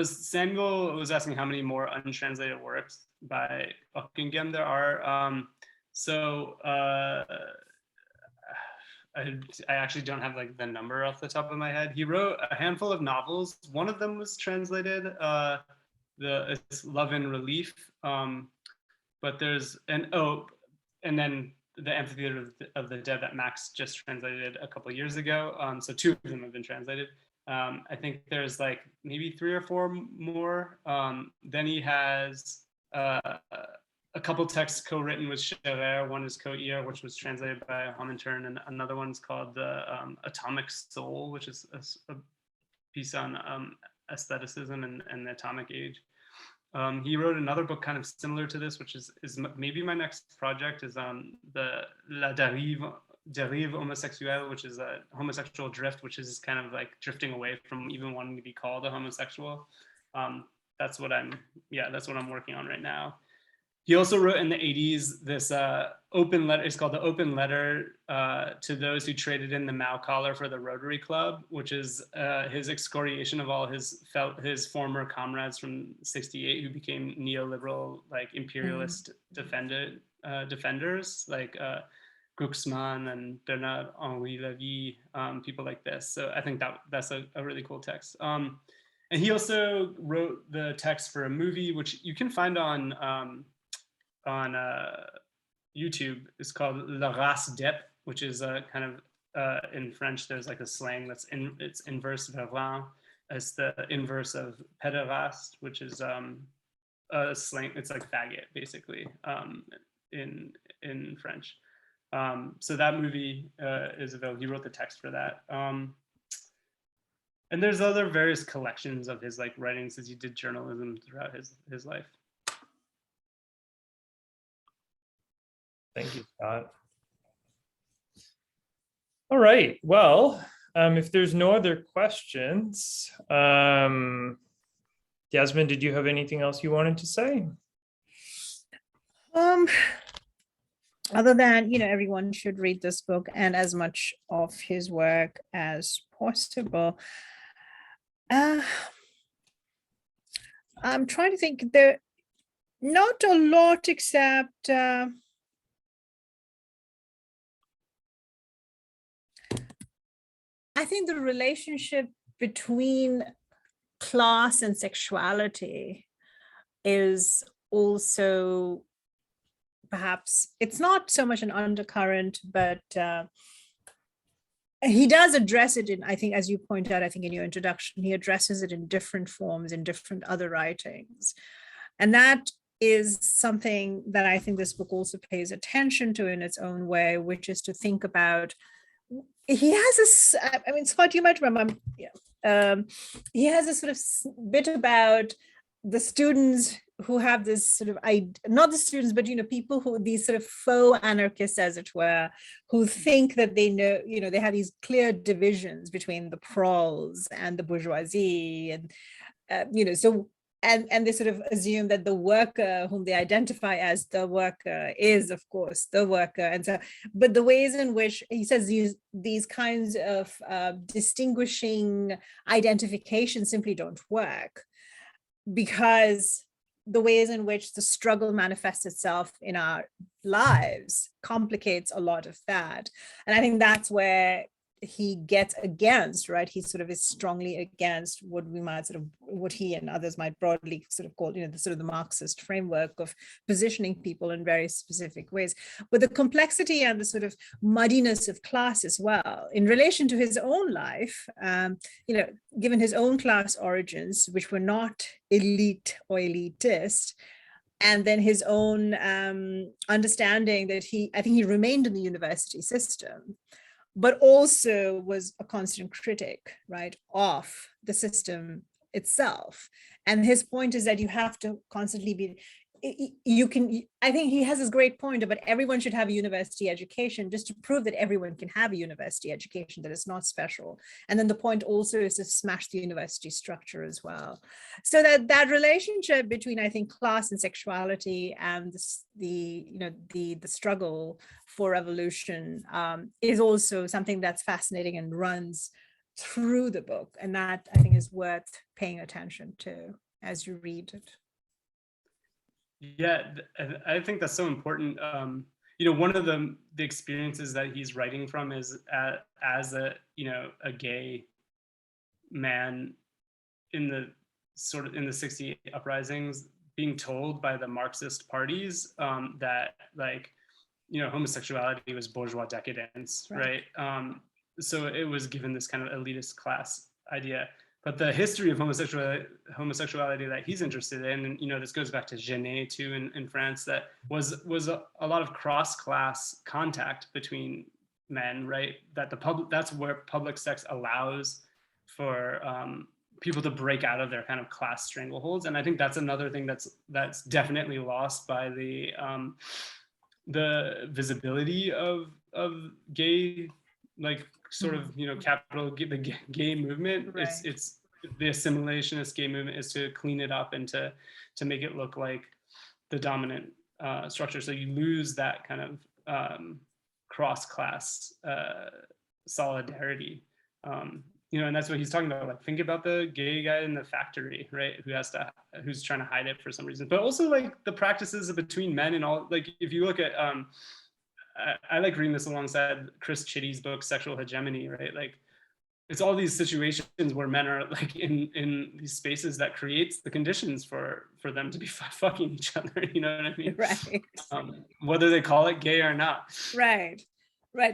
Samuel was asking how many more untranslated works by Buckingham there are. I actually don't have like the number off the top of my head. He wrote a handful of novels. One of them was translated. It's Love and Relief. But there's and then the Amphitheater of the Dead that Max just translated a couple of years ago. So two of them have been translated. I think there's like maybe 3 or 4 more. Then he has a couple texts co-written with Scherer. One is Co-Ir, which was translated by Comintern, and another one's called the Atomic Soul, which is a piece on aestheticism and the atomic age. He wrote another book kind of similar to this, which is maybe my next project, is the La Dérive homosexuelle, which is a homosexual drift, which is kind of like drifting away from even wanting to be called a homosexual. That's what I'm working on right now. He also wrote in the 80s this open letter. It's called the Open Letter to Those Who Traded in the Mao Collar for the Rotary Club, which is his excoriation of all his former comrades from '68 who became neoliberal, like imperialist defenders, like Glucksmann and Bernard-Henri Lévy, people like this. So I think that's a really cool text. And And he also wrote the text for a movie, which you can find on YouTube. It's called La Race d'Ep, which is a kind of in French. There's like a slang it's inverse verin. It's the inverse of pédéraste, which is a slang. It's like faggot, basically, in French. So that movie is available. He wrote the text for that. And there's other various collections of his like writings as he did journalism throughout his life. Thank you, Scott. All right. Well, if there's no other questions, Yasmin, did you have anything else you wanted to say? Other than, everyone should read this book and as much of his work as possible. I'm trying to think. There not a lot except I think the relationship between class and sexuality is also perhaps, it's not so much an undercurrent, but he does address it in, I think, as you point out, I think in your introduction, he addresses it in different forms in different other writings. And that is something that I think this book also pays attention to in its own way, which is to think about, he has this, I mean, Scott, you might remember, he has a sort of bit about the students who have this sort of, not the students, but, people who, these sort of faux anarchists, as it were, who think that they know, they have these clear divisions between the proles and the bourgeoisie. And, so, and they sort of assume that the worker whom they identify as the worker is, of course, the worker. And so, but the ways in which he says these kinds of distinguishing identifications simply don't work, because the ways in which the struggle manifests itself in our lives complicates a lot of that. And I think that's where he gets against, right? He sort of is strongly against what we might sort of, what he and others might broadly sort of call, the sort of the Marxist framework of positioning people in very specific ways. But the complexity and the sort of muddiness of class as well, in relation to his own life, given his own class origins, which were not elite or elitist, and then his own understanding that I think he remained in the university system, but also was a constant critic, right, of the system itself. And his point is that you have to constantly be, I think he has this great point about everyone should have a university education, just to prove that everyone can have a university education, that it's not special. And then the point also is to smash the university structure as well. So that relationship between, I think, class and sexuality and the struggle for revolution is also something that's fascinating and runs through the book. And that, I think, is worth paying attention to as you read it. Yeah, I think that's so important. One of the experiences that he's writing from is as a gay man in the 68 uprisings, being told by the Marxist parties that homosexuality was bourgeois decadence, right? So it was given this kind of elitist class idea. But the history of homosexuality that he's interested in, and this goes back to Genet too in France, that was a lot of cross-class contact between men, right? That's where public sex allows for people to break out of their kind of class strangleholds. And I think that's another thing that's definitely lost by the visibility of gay, like, sort of the gay movement. Right. It's the assimilationist gay movement is to clean it up and to make it look like the dominant structure. So you lose that kind of cross-class solidarity. And that's what he's talking about. Like, think about the gay guy in the factory, right? Who's trying to hide it for some reason. But also, like, the practices between men and all. Like, if you look at I like reading this alongside Chris Chitty's book, Sexual Hegemony, right? Like, it's all these situations where men are like in these spaces that creates the conditions for them to be fucking each other. You know what I mean? Right. Whether they call it gay or not. Right.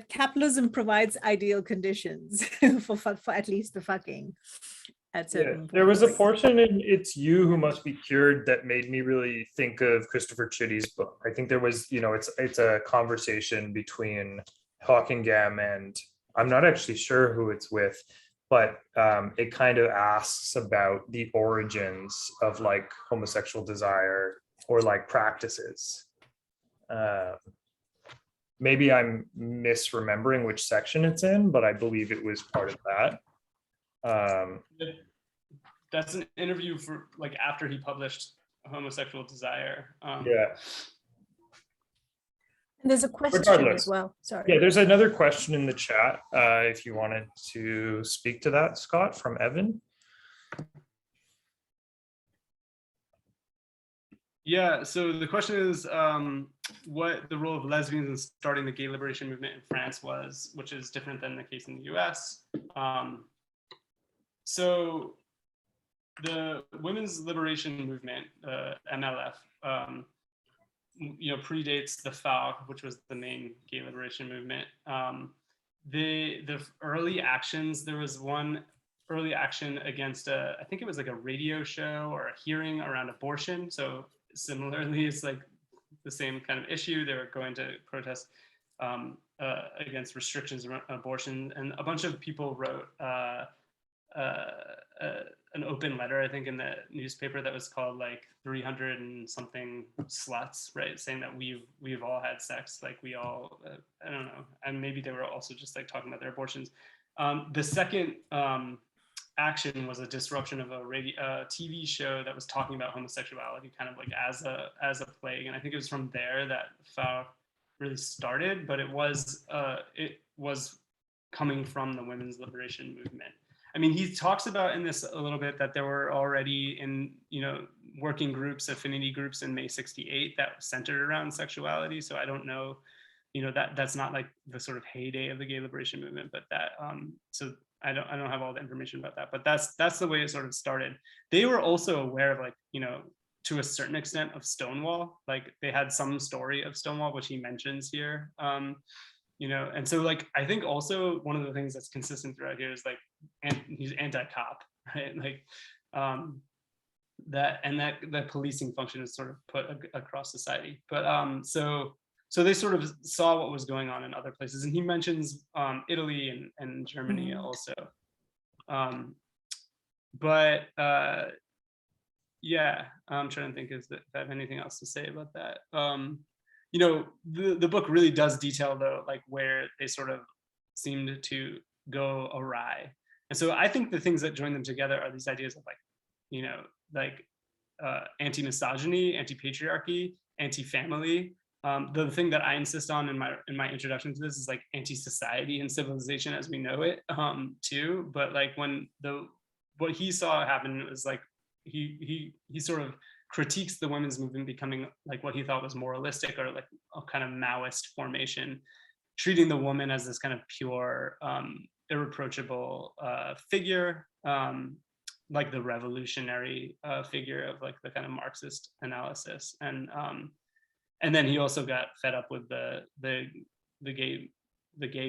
Capitalism provides ideal conditions for at least the fucking at certain points. There was a portion in It's You Who Must Be Cured that made me really think of Christopher Chitty's book. I think there was, it's a conversation between Hockingham and, I'm not actually sure who it's with, but it kind of asks about the origins of like homosexual desire or like practices. Maybe I'm misremembering which section it's in, but I believe it was part of that. That's an interview for like after he published Homosexual Desire. Yeah. And there's a question Regardless. as well. Sorry. Yeah, there's another question in the chat. If you wanted to speak to that, Scott, from Evan. Yeah, so the question is what the role of lesbians in starting the gay liberation movement in France was, which is different than the case in the US. So the women's liberation movement, MLF, predates the FARC, which was the main gay liberation movement. The early actions, there was one early action against I think it was like a radio show or a hearing around abortion. So similarly, it's like the same kind of issue. They were going to protest against restrictions around abortion, and a bunch of people wrote an open letter, I think, in the newspaper that was called like 300 and something sluts, right? Saying that we've all had sex, like we all, I don't know. And maybe they were also just like talking about their abortions. The second action was a disruption of a TV show that was talking about homosexuality kind of like as a plague. And I think it was from there that FARC really started, but it was coming from the women's liberation movement. I mean, he talks about in this a little bit that there were already in, working groups, affinity groups in May 68 that centered around sexuality. So I don't know, that's not like the sort of heyday of the gay liberation movement, but that, so I don't have all the information about that, but that's the way it sort of started. They were also aware of like, to a certain extent of Stonewall, like they had some story of Stonewall, which he mentions here. And so like, I think also one of the things that's consistent throughout here is like, and he's anti-cop, right? Like that policing function is sort of put across society. But so they sort of saw what was going on in other places. And he mentions Italy and Germany also. Yeah, I'm trying to think if I have anything else to say about that. The book really does detail though, like where they sort of seemed to go awry. And so I think the things that join them together are these ideas of like, anti-misogyny, anti-patriarchy, anti-family. The thing that I insist on in my introduction to this is like anti-society and civilization as we know it too. But like what he saw happen was like, he sort of critiques the women's movement becoming like what he thought was moralistic or like a kind of Maoist formation, treating the woman as this kind of pure, irreproachable figure, like the revolutionary figure of like the kind of Marxist analysis. And then he also got fed up with the gay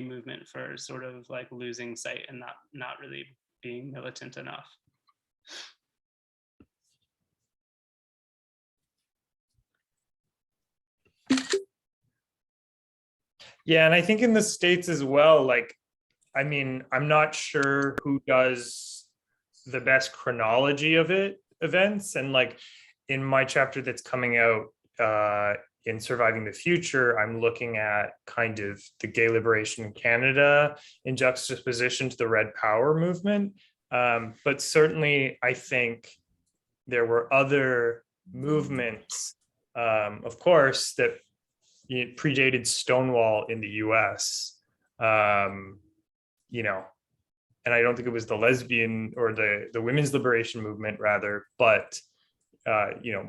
movement for sort of like losing sight and not really being militant enough. Yeah, and I think in the States as well, like, I mean, I'm not sure who does the best chronology of events. And like in my chapter that's coming out in Surviving the Future, I'm looking at kind of the gay liberation in Canada in juxtaposition to the Red Power movement. But certainly I think there were other movements, of course, that predated Stonewall in the US, and I don't think it was the lesbian or the women's liberation movement rather, but, the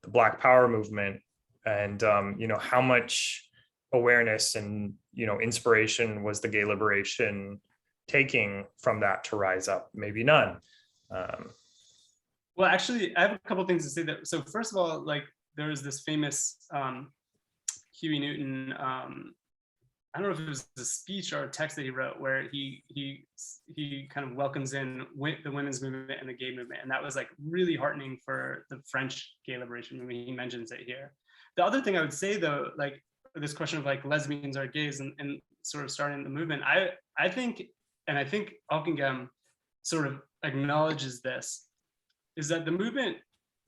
Black Power movement and, how much awareness and, inspiration was the gay liberation taking from that to rise up? Maybe none. Well, actually, I have a couple things to say that. So first of all, like there was this famous Huey Newton, I don't know if it was a speech or a text that he wrote where he kind of welcomes in the women's movement and the gay movement. And that was like really heartening for the French gay liberation movement. He mentions it here. The other thing I would say though, like this question of like lesbians are gays and sort of starting the movement, I think Ockingham sort of acknowledges this, is that the movement,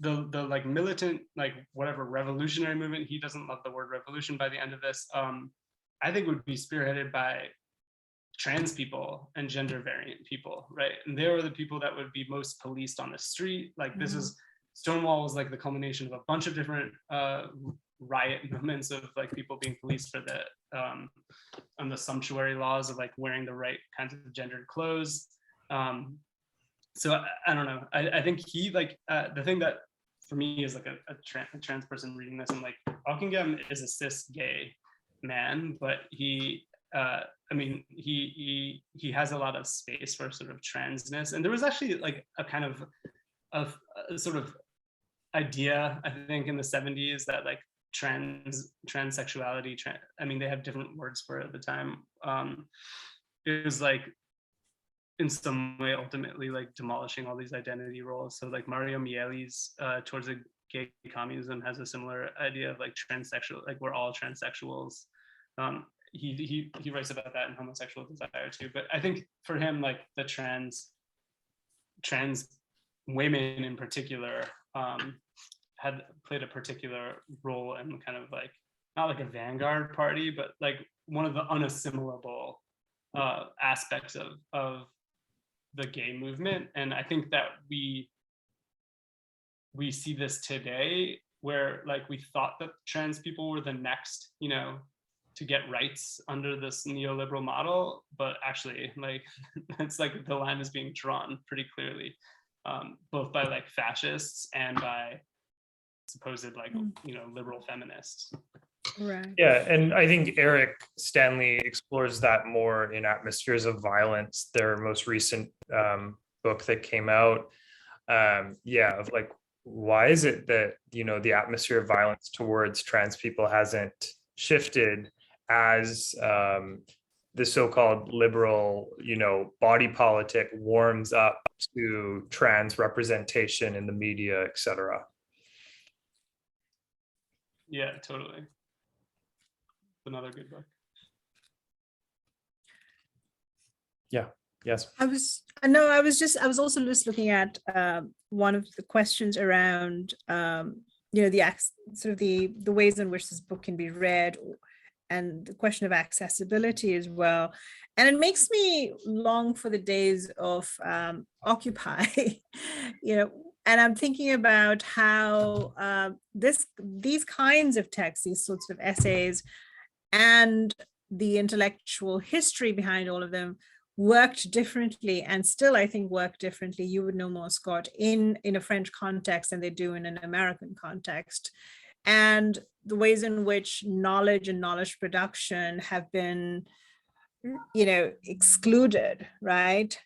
the like militant, like whatever revolutionary movement, he doesn't love the word revolution by the end of this, I think would be spearheaded by trans people and gender variant people, right? And they were the people that would be most policed on the street. Like this is, Stonewall was like the culmination of a bunch of different riot movements of like people being policed for the on the sumptuary laws of like wearing the right kinds of gendered clothes. So I don't know. I think he like the thing that for me is like a trans person reading this, and like Ockingham is a cis gay man, but he I mean he has a lot of space for sort of transness. And there was actually like a kind of a sort of idea, I think, in the 70s that like transsexuality, I mean they have different words for it at the time, it was like in some way ultimately like demolishing all these identity roles. So like Mario Mieli's Towards a Gay Communism has a similar idea of like transsexual, like we're all transsexuals. He writes about that in Homosexual Desire too. But I think for him, like the trans women in particular had played a particular role in kind of like, not like a vanguard party, but like one of the unassimilable aspects of the gay movement. And I think that we see this today, where like we thought that trans people were the next, you know, to get rights under this neoliberal model, but actually like it's like the line is being drawn pretty clearly, both by like fascists and by supposed like, you know, liberal feminists. Right. Yeah, and I think Eric Stanley explores that more in Atmospheres of Violence, their most recent book that came out. Yeah, of like, why is it that, you know, the atmosphere of violence towards trans people hasn't shifted as the so-called liberal, you know, body politic warms up to trans representation in the media, etc. Yeah, totally. Another good book. Yeah. Yes. I was also just looking at one of the questions around you know, the ways in which this book can be read, and the question of accessibility as well. And it makes me long for the days of Occupy, you know, and I'm thinking about how these kinds of texts, these sorts of essays, and the intellectual history behind all of them worked differently, and still I think work differently. You would know more, Scott, in a French context than they do in an American context. And the ways in which knowledge and knowledge production have been, you know, excluded, right,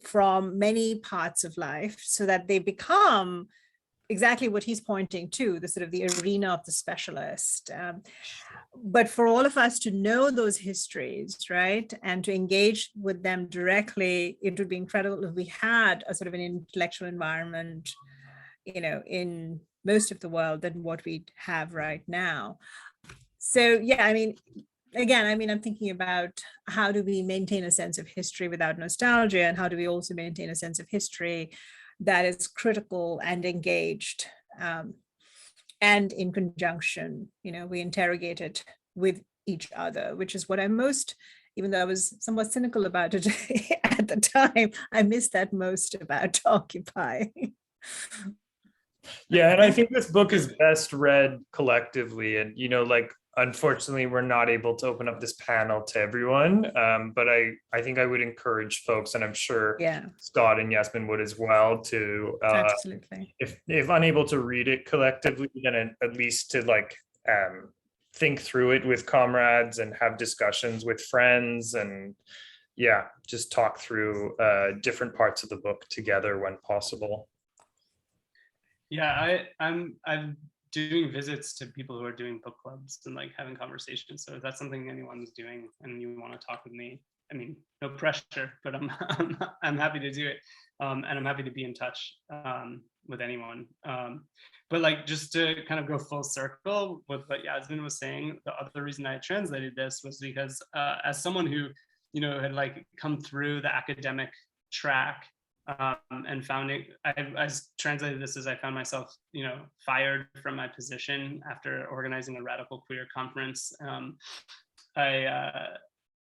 from many parts of life, so that they become exactly what he's pointing to, the sort of the arena of the specialist. But for all of us to know those histories, right, and to engage with them directly, it would be incredible if we had a sort of an intellectual environment, you know, in most of the world than what we have right now. So yeah, I mean, again, I mean, I'm thinking about how do we maintain a sense of history without nostalgia, and how do we also maintain a sense of history that is critical and engaged, and in conjunction, you know, we interrogate it with each other, which is what I most, even though I was somewhat cynical about it at the time, I miss that most about Occupy. Yeah, and I think this book is best read collectively. And, you know, like, unfortunately, we're not able to open up this panel to everyone. But I think I would encourage folks, and I'm sure Scott and Yasmin would as well, to absolutely, if unable to read it collectively, then at least to like think through it with comrades and have discussions with friends, and, yeah, just talk through different parts of the book together when possible. Yeah, I'm doing visits to people who are doing book clubs and like having conversations. So if that's something anyone's doing and you want to talk with me, I mean, no pressure, but I'm happy to do it. And I'm happy to be in touch with anyone. But like, just to kind of go full circle with what Yasmin was saying, the other reason I translated this was because as someone who, you know, had like come through the academic track and found it, I translated this as I found myself, you know, fired from my position after organizing a radical queer conference.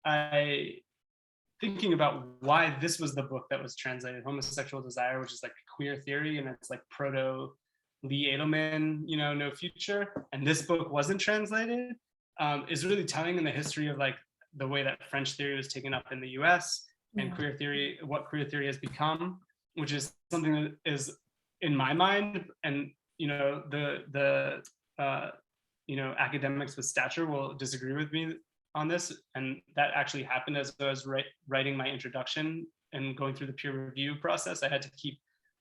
I thinking about why this was the book that was translated, Homosexual Desire, which is like queer theory, and it's like proto Lee Edelman, you know, No Future, and this book wasn't translated, is really telling in the history of like the way that French theory was taken up in the US and queer theory, what queer theory has become, which is something that is in my mind, and you know, the you know, academics with stature will disagree with me on this, and that actually happened as I was writing my introduction and going through the peer review process. I had to keep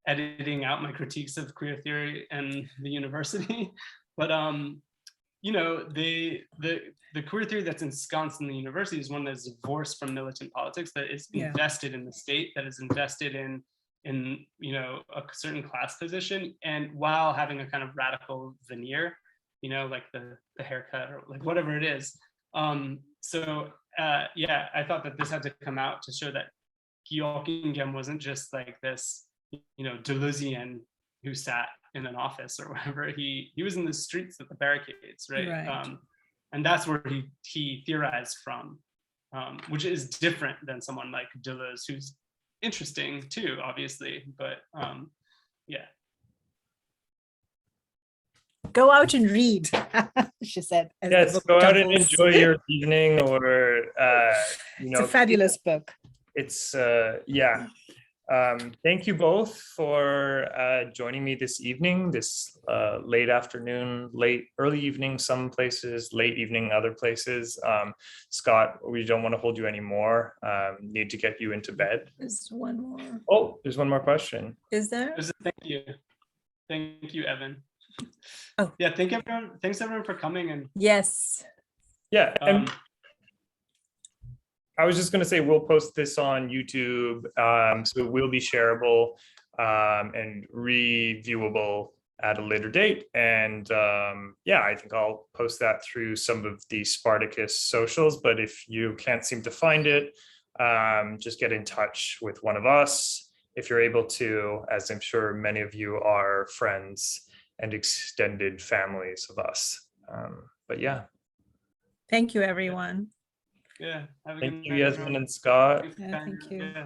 editing out my critiques of queer theory and the university, but you know, the queer theory that's ensconced in the university is one that's divorced from militant politics, that is invested in the state, that is invested in you know, a certain class position, and while having a kind of radical veneer, you know, like the haircut or like whatever it is. So yeah, I thought that this had to come out to show that Guy wasn't just like this, you know, Deleuzian who sat in an office or whatever. He was in the streets at the barricades, right? And that's where he theorized from, which is different than someone like Deleuze, who's interesting too, obviously, but yeah. Go out and read, she said. Yes, go out and enjoy your evening, or you know, it's a fabulous book. It's yeah. Thank you both for joining me this evening, this late afternoon, early evening, some places, late evening, other places. Scott, we don't want to hold you anymore. Need to get you into bed. There's one more. Oh, there's one more question. Is there? Thank you, Evan. Oh yeah, thanks everyone for coming. And yes, yeah, and I was just going to say, we'll post this on YouTube, so it will be shareable and reviewable at a later date. And yeah, I think I'll post that through some of the Spartacus socials, but if you can't seem to find it, just get in touch with one of us if you're able to, as I'm sure many of you are friends and extended families of us. But yeah. Thank you, everyone. Yeah. Thank you, Yasmin and Scott. Yeah, thank you. Yeah.